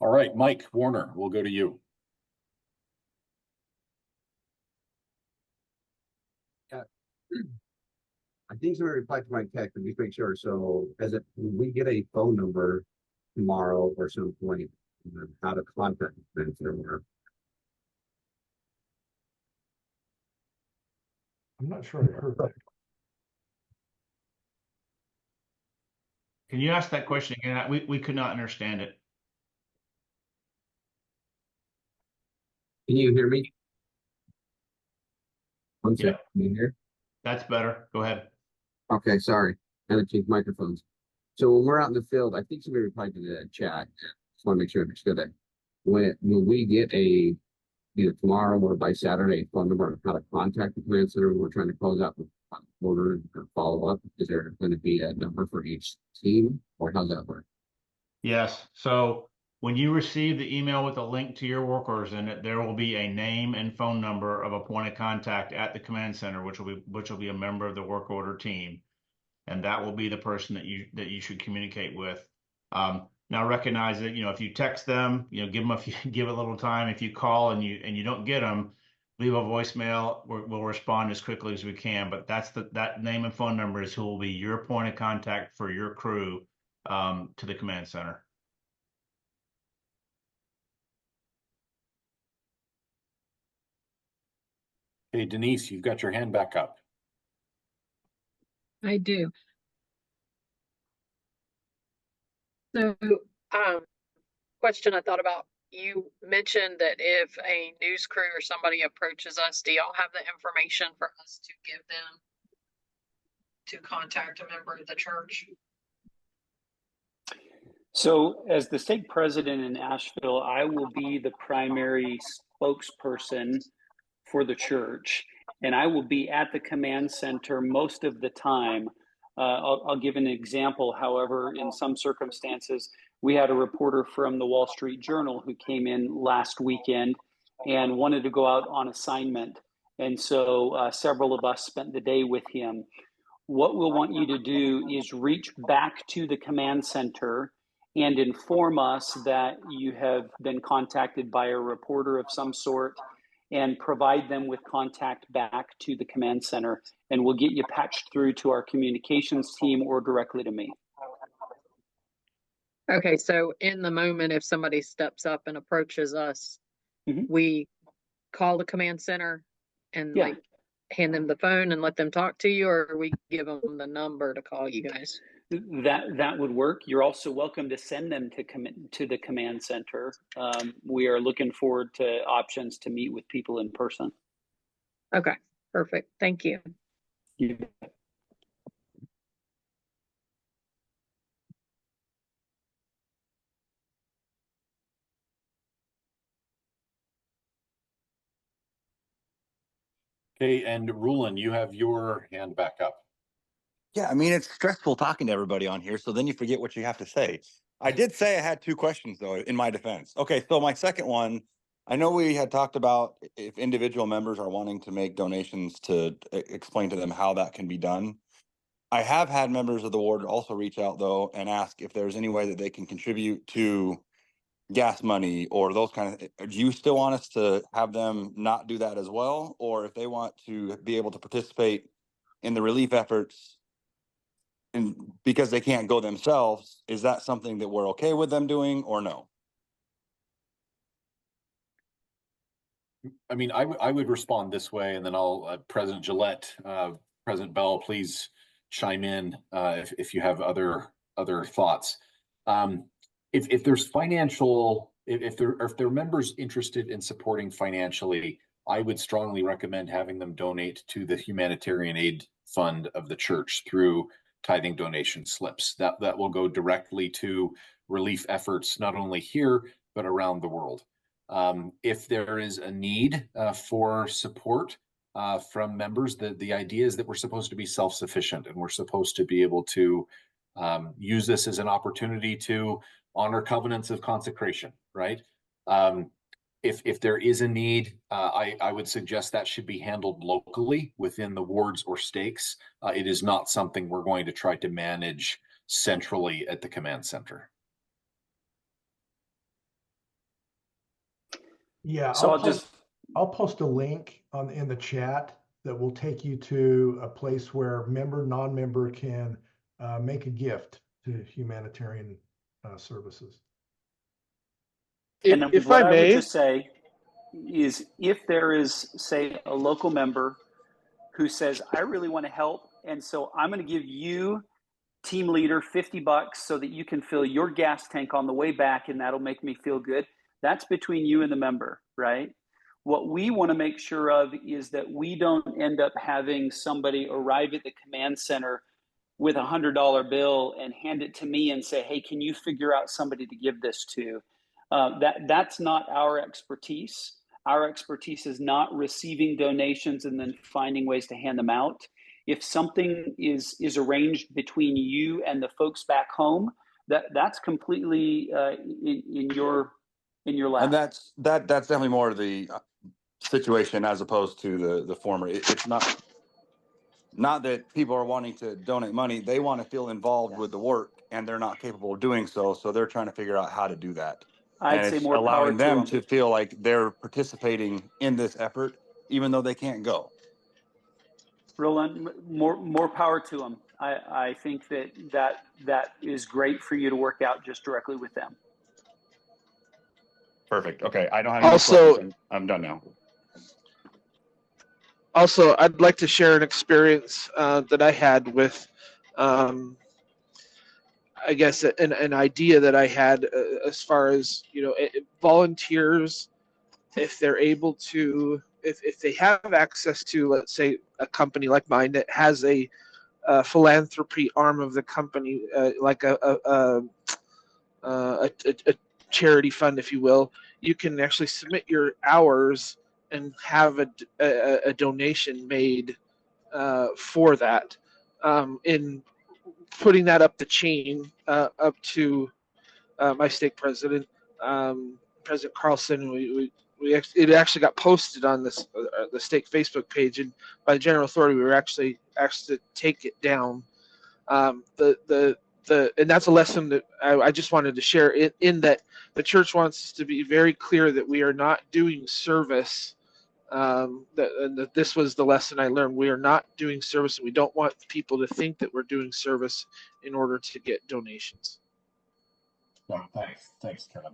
All right, Mike Warner, we'll go to you. I think somebody replied to my text, but just make sure. So we get a phone number tomorrow or some point, how to contact them somewhere. I'm not sure I heard that. Can you ask that question again? We could not understand it. Can you hear me? One second. Can you hear? That's better. Go ahead. Okay, sorry. I had to change microphones. So when we're out in the field, I think somebody replied to the chat. Just want to make sure I understood that. When we get either tomorrow or by Saturday phone number on how to contact the command center when we're trying to close out the order or follow up, is there going to be a number for each team, or how's that work? Yes. So when you receive the email with a link to your work orders in it, there will be a name and phone number of a point of contact at the command center, which will be a member of the work order team, and that will be the person that you should communicate with. Now recognize that if you text them, give it a little time. If you call and you don't get them, leave a voicemail. We'll respond as quickly as we can. But that name and phone number is who will be your point of contact for your crew to the command center. Hey, Denise, you've got your hand back up. I do. So, question I thought about, you mentioned that if a news crew or somebody approaches us, do y'all have the information for us to give them to contact a member of the church? So as the stake president in Asheville, I will be the primary spokesperson for the church, and I will be at the command center most of the time. I'll give an example. However, in some circumstances, we had a reporter from the Wall Street Journal who came in last weekend and wanted to go out on assignment. And so several of us spent the day with him. What we'll want you to do is reach back to the command center and inform us that you have been contacted by a reporter of some sort, and provide them with contact back to the command center, and we'll get you patched through to our communications team or directly to me. Okay, so in the moment, if somebody steps up and approaches us, we call the command center and like hand them the phone and let them talk to you, or we give them the number to call you guys? That would work. You're also welcome to send them to the command center. We are looking forward to options to meet with people in person. Okay, perfect. Thank you. Okay, and Rulon, you have your hand back up. Yeah, I mean, it's stressful talking to everybody on here, so then you forget what you have to say. I did say I had two questions, though, in my defense. Okay, so my second one, I know we had talked about if individual members are wanting to make donations to explain to them how that can be done. I have had members of the ward also reach out though and ask if there's any way that they can contribute to gas money or those kind of. Do you still want us to have them not do that as well, or if they want to be able to participate in the relief efforts, and because they can't go themselves, is that something that we're okay with them doing or no? I mean, I would respond this way, and then I'll President Gillette, President Bell, please chime in if you have other thoughts. If there's financial, if there are members interested in supporting financially, I would strongly recommend having them donate to the humanitarian aid fund of the church through tithing donation slips. That will go directly to relief efforts, not only here, but around the world. If there is a need for support from members, the idea is that we're supposed to be self-sufficient and we're supposed to be able to use this as an opportunity to honor covenants of consecration, right? If there is a need, I would suggest that should be handled locally within the wards or stakes. It is not something we're going to try to manage centrally at the command center. Yeah, So I'll post a link in the chat that will take you to a place where non-member can make a gift to humanitarian services. And If what I I would may, just say is if there is, say, a local member who says, I really want to help, and so I'm going to give you, team leader, $50 so that you can fill your gas tank on the way back, and that'll make me feel good. That's between you and the member, right? What we want to make sure of is that we don't end up having somebody arrive at the command center with a $100 bill and hand it to me and say, hey, can you figure out somebody to give this to? That's not our expertise. Our expertise is not receiving donations and then finding ways to hand them out. If something is arranged between you and the folks back home, that's completely in your lap. And that's definitely more the situation as opposed to the former. It's not that people are wanting to donate money; they want to feel involved with the work, and they're not capable of doing so. So they're trying to figure out how to do that. I'd say more power allowing to them them. to feel like they're participating in this effort, even though they can't go. Roland, more power to them. I think that is great for you to work out just directly with them. Perfect. Okay, I don't have any also, questions. I'm done now. Also, I'd like to share an experience that I had with, I guess, an idea that I had as far as, volunteers, if they're able to, if they have access to, let's say, a company like mine that has a philanthropy arm of the company, like a charity fund, if you will, you can actually submit your hours and have a donation made for that. In putting that up the chain, up to my stake president, President Carlson, it actually got posted on this the stake Facebook page, and by the general authority, we were actually asked to take it down. And that's a lesson that I just wanted to share in that the church wants us to be very clear that we are not doing service. That this was the lesson I learned. We are not doing service, and we don't want people to think that we're doing service in order to get donations. Yeah, thanks, Kevin.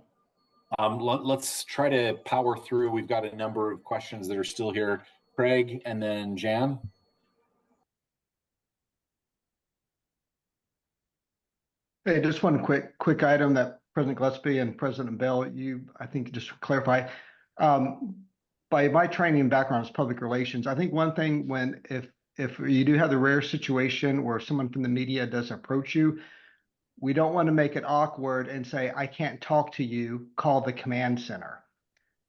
Let's try to power through. We've got a number of questions that are still here. Craig and then Jan. Hey, just one quick item that President Gillespie and President Bell, I think just to clarify, by my training and background is public relations. I think one thing if you do have the rare situation where someone from the media does approach you, we don't want to make it awkward and say, I can't talk to you, call the command center.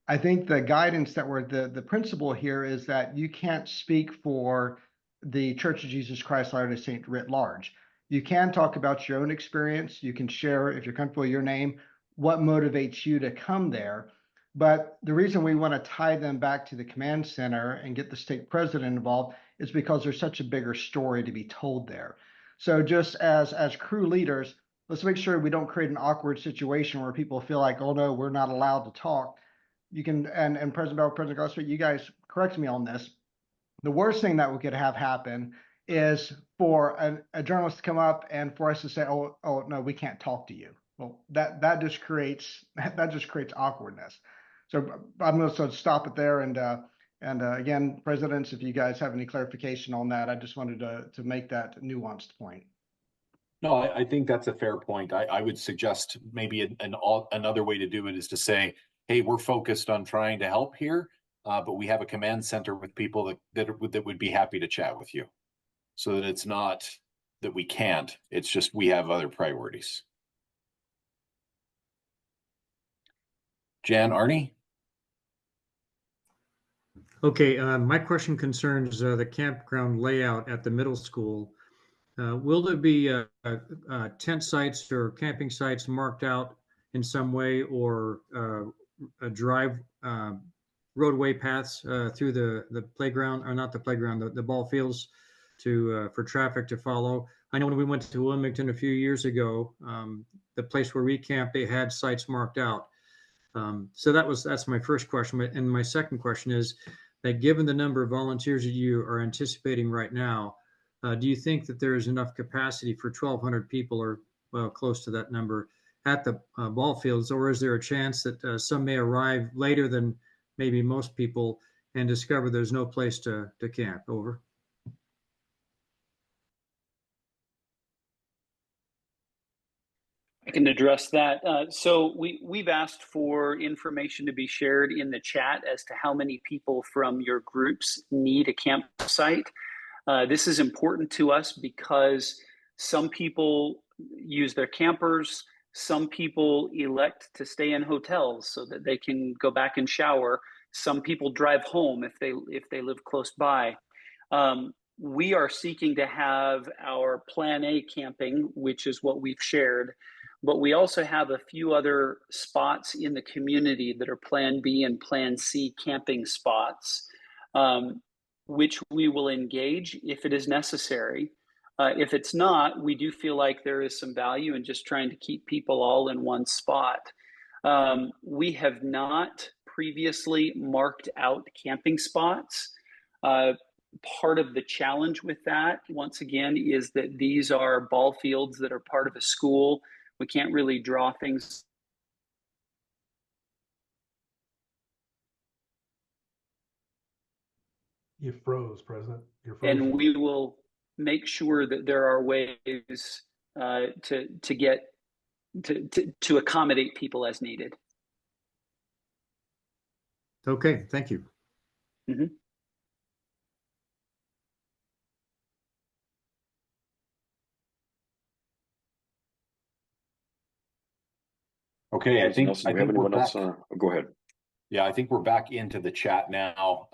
I think the guidance that the principle here is that you can't speak for the Church of Jesus Christ Latter-day Saint writ large. You can talk about your own experience. You can share, if you're comfortable with your name, what motivates you to come there. But the reason we want to tie them back to the command center and get the stake president involved is because there's such a bigger story to be told there. So just as crew leaders, let's make sure we don't create an awkward situation where people feel like, oh no, we're not allowed to talk. You can, and President Bell, President Gillespie, you guys correct me on this. The worst thing that we could have happen is for a journalist to come up and for us to say, oh no, we can't talk to you. Well, that just creates awkwardness. So I'm going to stop it there. And again, presidents, if you guys have any clarification on that, I just wanted to make that nuanced point. No, I think that's a fair point. I would suggest maybe another way to do it is to say, hey, we're focused on trying to help here, but we have a command center with people that would be happy to chat with you, so that it's not that we can't, it's just we have other priorities. Jan, Arnie? Okay, my question concerns the campground layout at the middle school. Will there be tent sites or camping sites marked out in some way, or a roadway paths through the playground, or not the playground, the ball fields for traffic to follow? I know when we went to Wilmington a few years ago, the place where we camped, they had sites marked out. So that's my first question. And my second question is that given the number of volunteers that you are anticipating right now, do you think that there is enough capacity for 1,200 people, or well, close to that number, at the ball fields, or is there a chance that some may arrive later than maybe most people and discover there's no place to camp? Over. I can address that. So we've asked for information to be shared in the chat as to how many people from your groups need a campsite. This is important to us because some people use their campers, some people elect to stay in hotels so that they can go back and shower. Some people drive home if they live close by. We are seeking to have our Plan A camping, which is what we've shared, but we also have a few other spots in the community that are Plan B and Plan C camping spots, which we will engage if it is necessary. If it's not, we do feel like there is some value in just trying to keep people all in one spot. We have not previously marked out camping spots. Part of the challenge with that, once again, is that these are ball fields that are part of a school. We can't really draw things. You froze, President. You're And frozen. we will make sure that there are ways to accommodate people as needed. Okay, thank you. Mm-hmm. Okay, I think Nelson, do we have we're anyone else? back. Go ahead. Yeah, I think we're back into the chat now,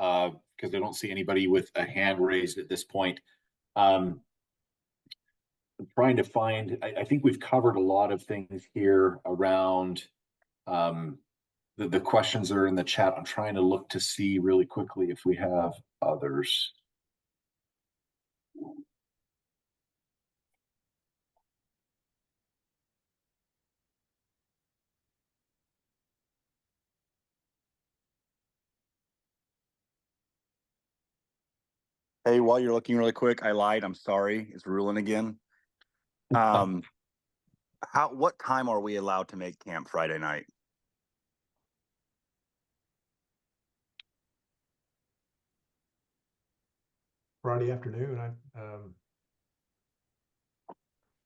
because I don't see anybody with a hand raised at this point. I'm trying to find, I think we've covered a lot of things here around the questions that are in the chat. I'm trying to look to see really quickly if we have others. Hey, while you're looking really quick, I lied. I'm sorry. It's ruling again. What time are we allowed to make camp Friday night? Friday afternoon.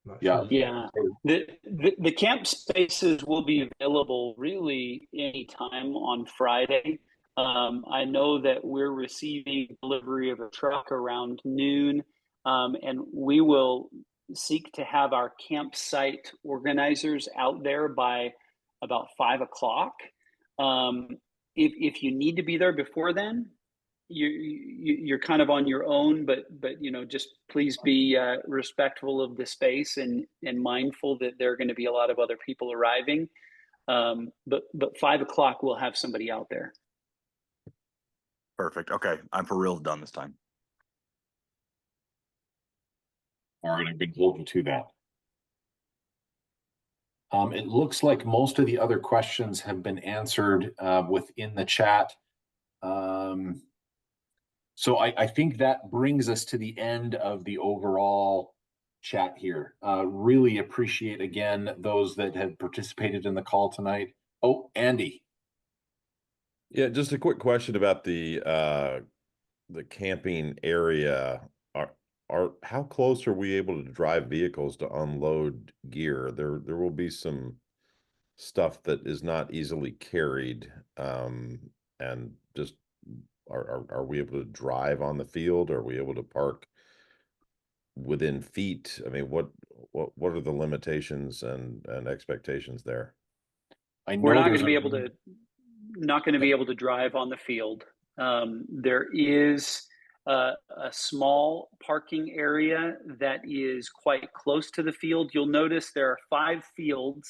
Not Yeah. sure. Yeah. The camp spaces will be available really anytime on Friday. I know that we're receiving delivery of a truck around noon, and we will seek to have our campsite organizers out there by about 5 o'clock. If you need to be there before then, you're kind of on your own, but just please be respectful of the space and mindful that there are going to be a lot of other people arriving. But 5 o'clock we'll have somebody out there. Perfect. Okay, I'm for real done this time. All right, I'm going to hold you to that. It looks like most of the other questions have been answered within the chat. So I think that brings us to the end of the overall chat here. Really appreciate again those that have participated in the call tonight. Oh, Andy. Yeah, just a quick question about the camping area. Are how close are we able to drive vehicles to unload gear? There will be some stuff that is not easily carried, and just are we able to drive on the field? Are we able to park within feet? I mean, what are the limitations and expectations there? We're not going to be able to drive on the field. There is a small parking area that is quite close to the field. You'll notice there are 5 fields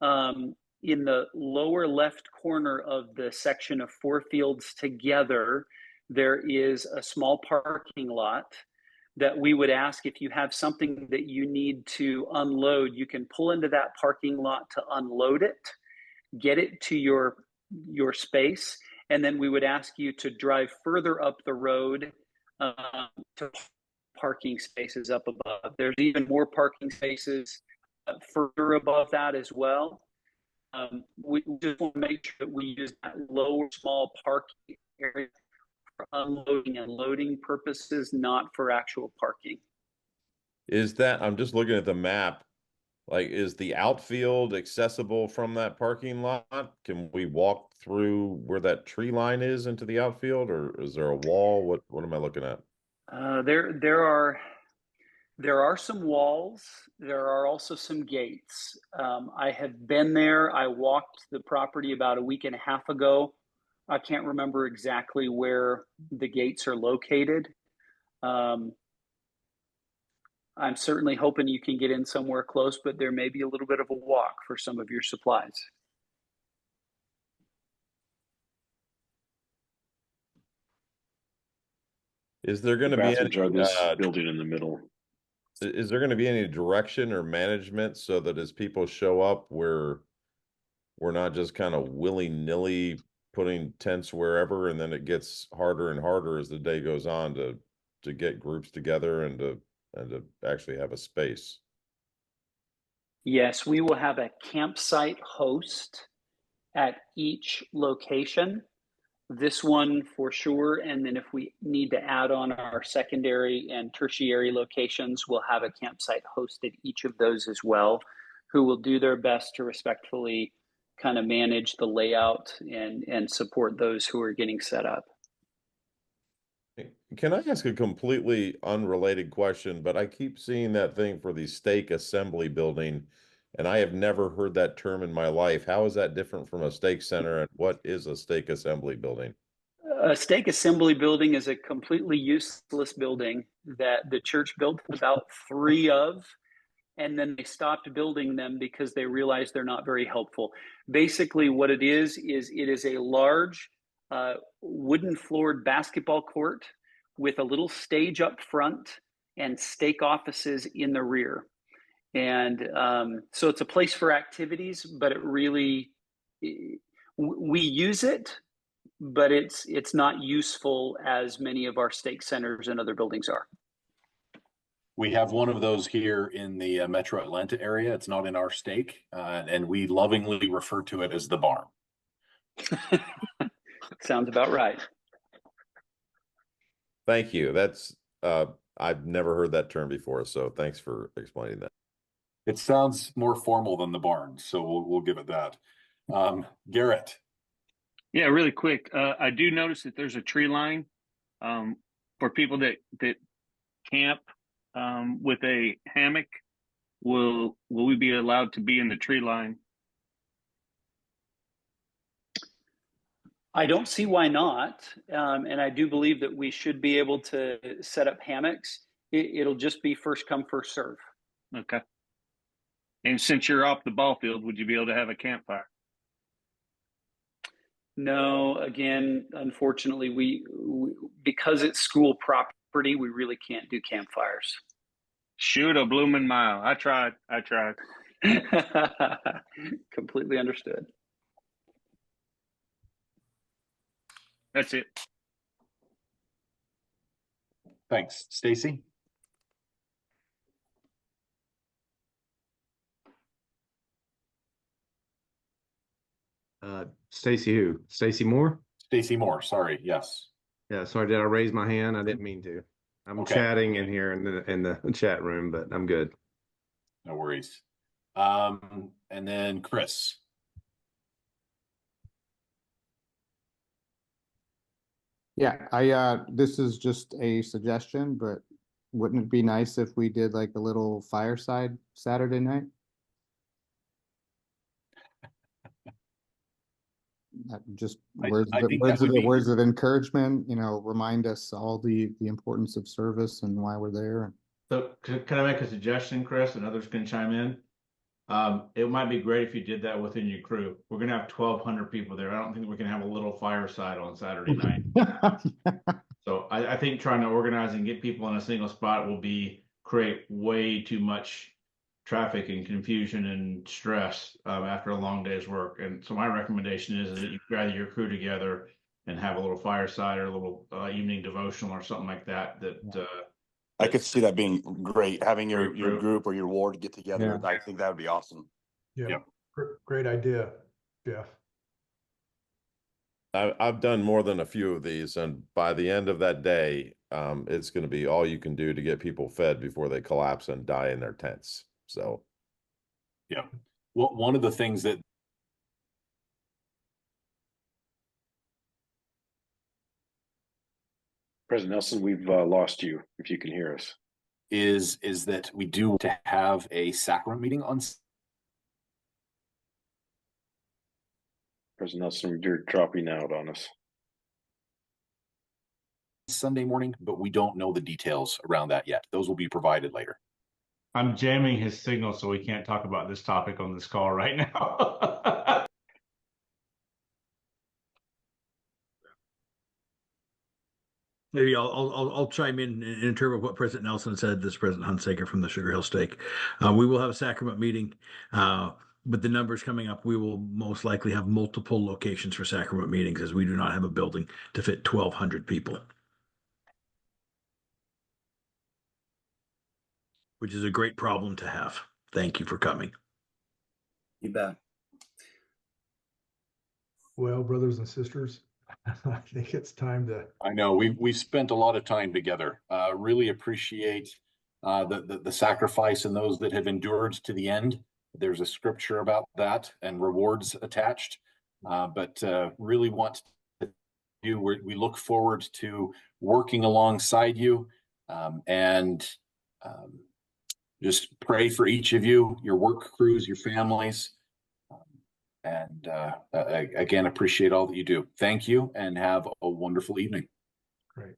in the lower left corner of the section of 4 fields together. There is a small parking lot that we would ask, if you have something that you need to unload, you can pull into that parking lot to unload it, get it to your space, and then we would ask you to drive further up the road to parking spaces up above. There's even more parking spaces further above that as well. We just want to make sure that we use that lower small parking area for unloading and loading purposes, not for actual parking. Is that, I'm just looking at the map, like, is the outfield accessible from that parking lot? Can we walk through where that tree line is into the outfield, or is there a wall? What am I looking at? There are some walls. There are also some gates. I have been there. I walked the property about a week and a half ago. I can't remember exactly where the gates are located. I'm certainly hoping you can get in somewhere close, but there may be a little bit of a walk for some of your supplies. Is there going to be Bathrooms are any this building in the middle? Is there going to be any direction or management so that as people show up, we're not just kind of willy-nilly putting tents wherever, and then it gets harder and harder as the day goes on to get groups together and to actually have a space? Yes, we will have a campsite host at each location. This one for sure, and then if we need to add on our secondary and tertiary locations, we'll have a campsite host at each of those as well, who will do their best to respectfully kind of manage the layout and support those who are getting set up. Can I ask a completely unrelated question? But I keep seeing that thing for the stake assembly building, and I have never heard that term in my life. How is that different from a stake center, and what is a stake assembly building? A stake assembly building is a completely useless building that the church built about 3 of, and then they stopped building them because they realized they're not very helpful. Basically, what it is it is a large wooden floored basketball court with a little stage up front and stake offices in the rear. And so it's a place for activities, but it really, we use it, but it's not useful as many of our stake centers and other buildings are. We have one of those here in the Metro Atlanta area. It's not in our stake, and we lovingly refer to it as the barn. Sounds about right. Thank you. That's I've never heard that term before, so thanks for explaining that. It sounds more formal than the barn, so we'll give it that. Garrett. Yeah, really quick. I do notice that there's a tree line for people that camp with a hammock. Will we be allowed to be in the tree line? I don't see why not. And I do believe that we should be able to set up hammocks. It'll just be first come, first serve. Okay. And since you're off the ball field, would you be able to have a campfire? No, again, unfortunately, we because it's school property, we really can't do campfires. Shoot a blooming mile. I tried. Completely understood. That's it. Thanks. Stacy? Stacy who? Stacy Moore? Stacy Moore, sorry, yes. Yeah, sorry, did I raise my hand? I didn't mean to. I'm Okay. chatting in here in the chat room, but I'm good. No worries. And then Chris. Yeah, this is just a suggestion, but wouldn't it be nice if we did like a little fireside Saturday night? Just words of encouragement, remind us all the importance of service and why we're there. So can I make a suggestion, Chris, and others can chime in? It might be great if you did that within your crew. We're gonna have 1,200 people there. I don't think we can have a little fireside on Saturday night. So I think trying to organize and get people in a single spot will create way too much traffic and confusion and stress after a long day's work. And so my recommendation is that you gather your crew together and have a little fireside or a little evening devotional or something like that. I could see that being great, having your group or your ward get together. Yeah. I think that would be awesome. Yeah, great idea, Jeff. I've done more than a few of these, and by the end of that day, it's going to be all you can do to get people fed before they collapse and die in their tents. So, yeah. Well, one of the things that President Nelson, we've lost you, if you can hear us. Is that we do to have a sacrament meeting on President Nelson, you're dropping out on us. Sunday morning, but we don't know the details around that yet. Those will be provided later. I'm jamming his signal, so we can't talk about this topic on this call right now. Maybe I'll chime in terms of what President Nelson said. This is President Hunsaker from the Sugar Hill Steak. We will have a sacrament meeting, but the numbers coming up, we will most likely have multiple locations for sacrament meetings, as we do not have a building to fit 1,200 people, which is a great problem to have. Thank you for coming. You bet. Well, brothers and sisters, I think it's time to. I know we've spent a lot of time together. Really appreciate the sacrifice and those that have endured to the end. There's a scripture about that and rewards attached. But really want to do. We look forward to working alongside you, and just pray for each of you, your work crews, your families. And again, appreciate all that you do. Thank you and have a wonderful evening. Great.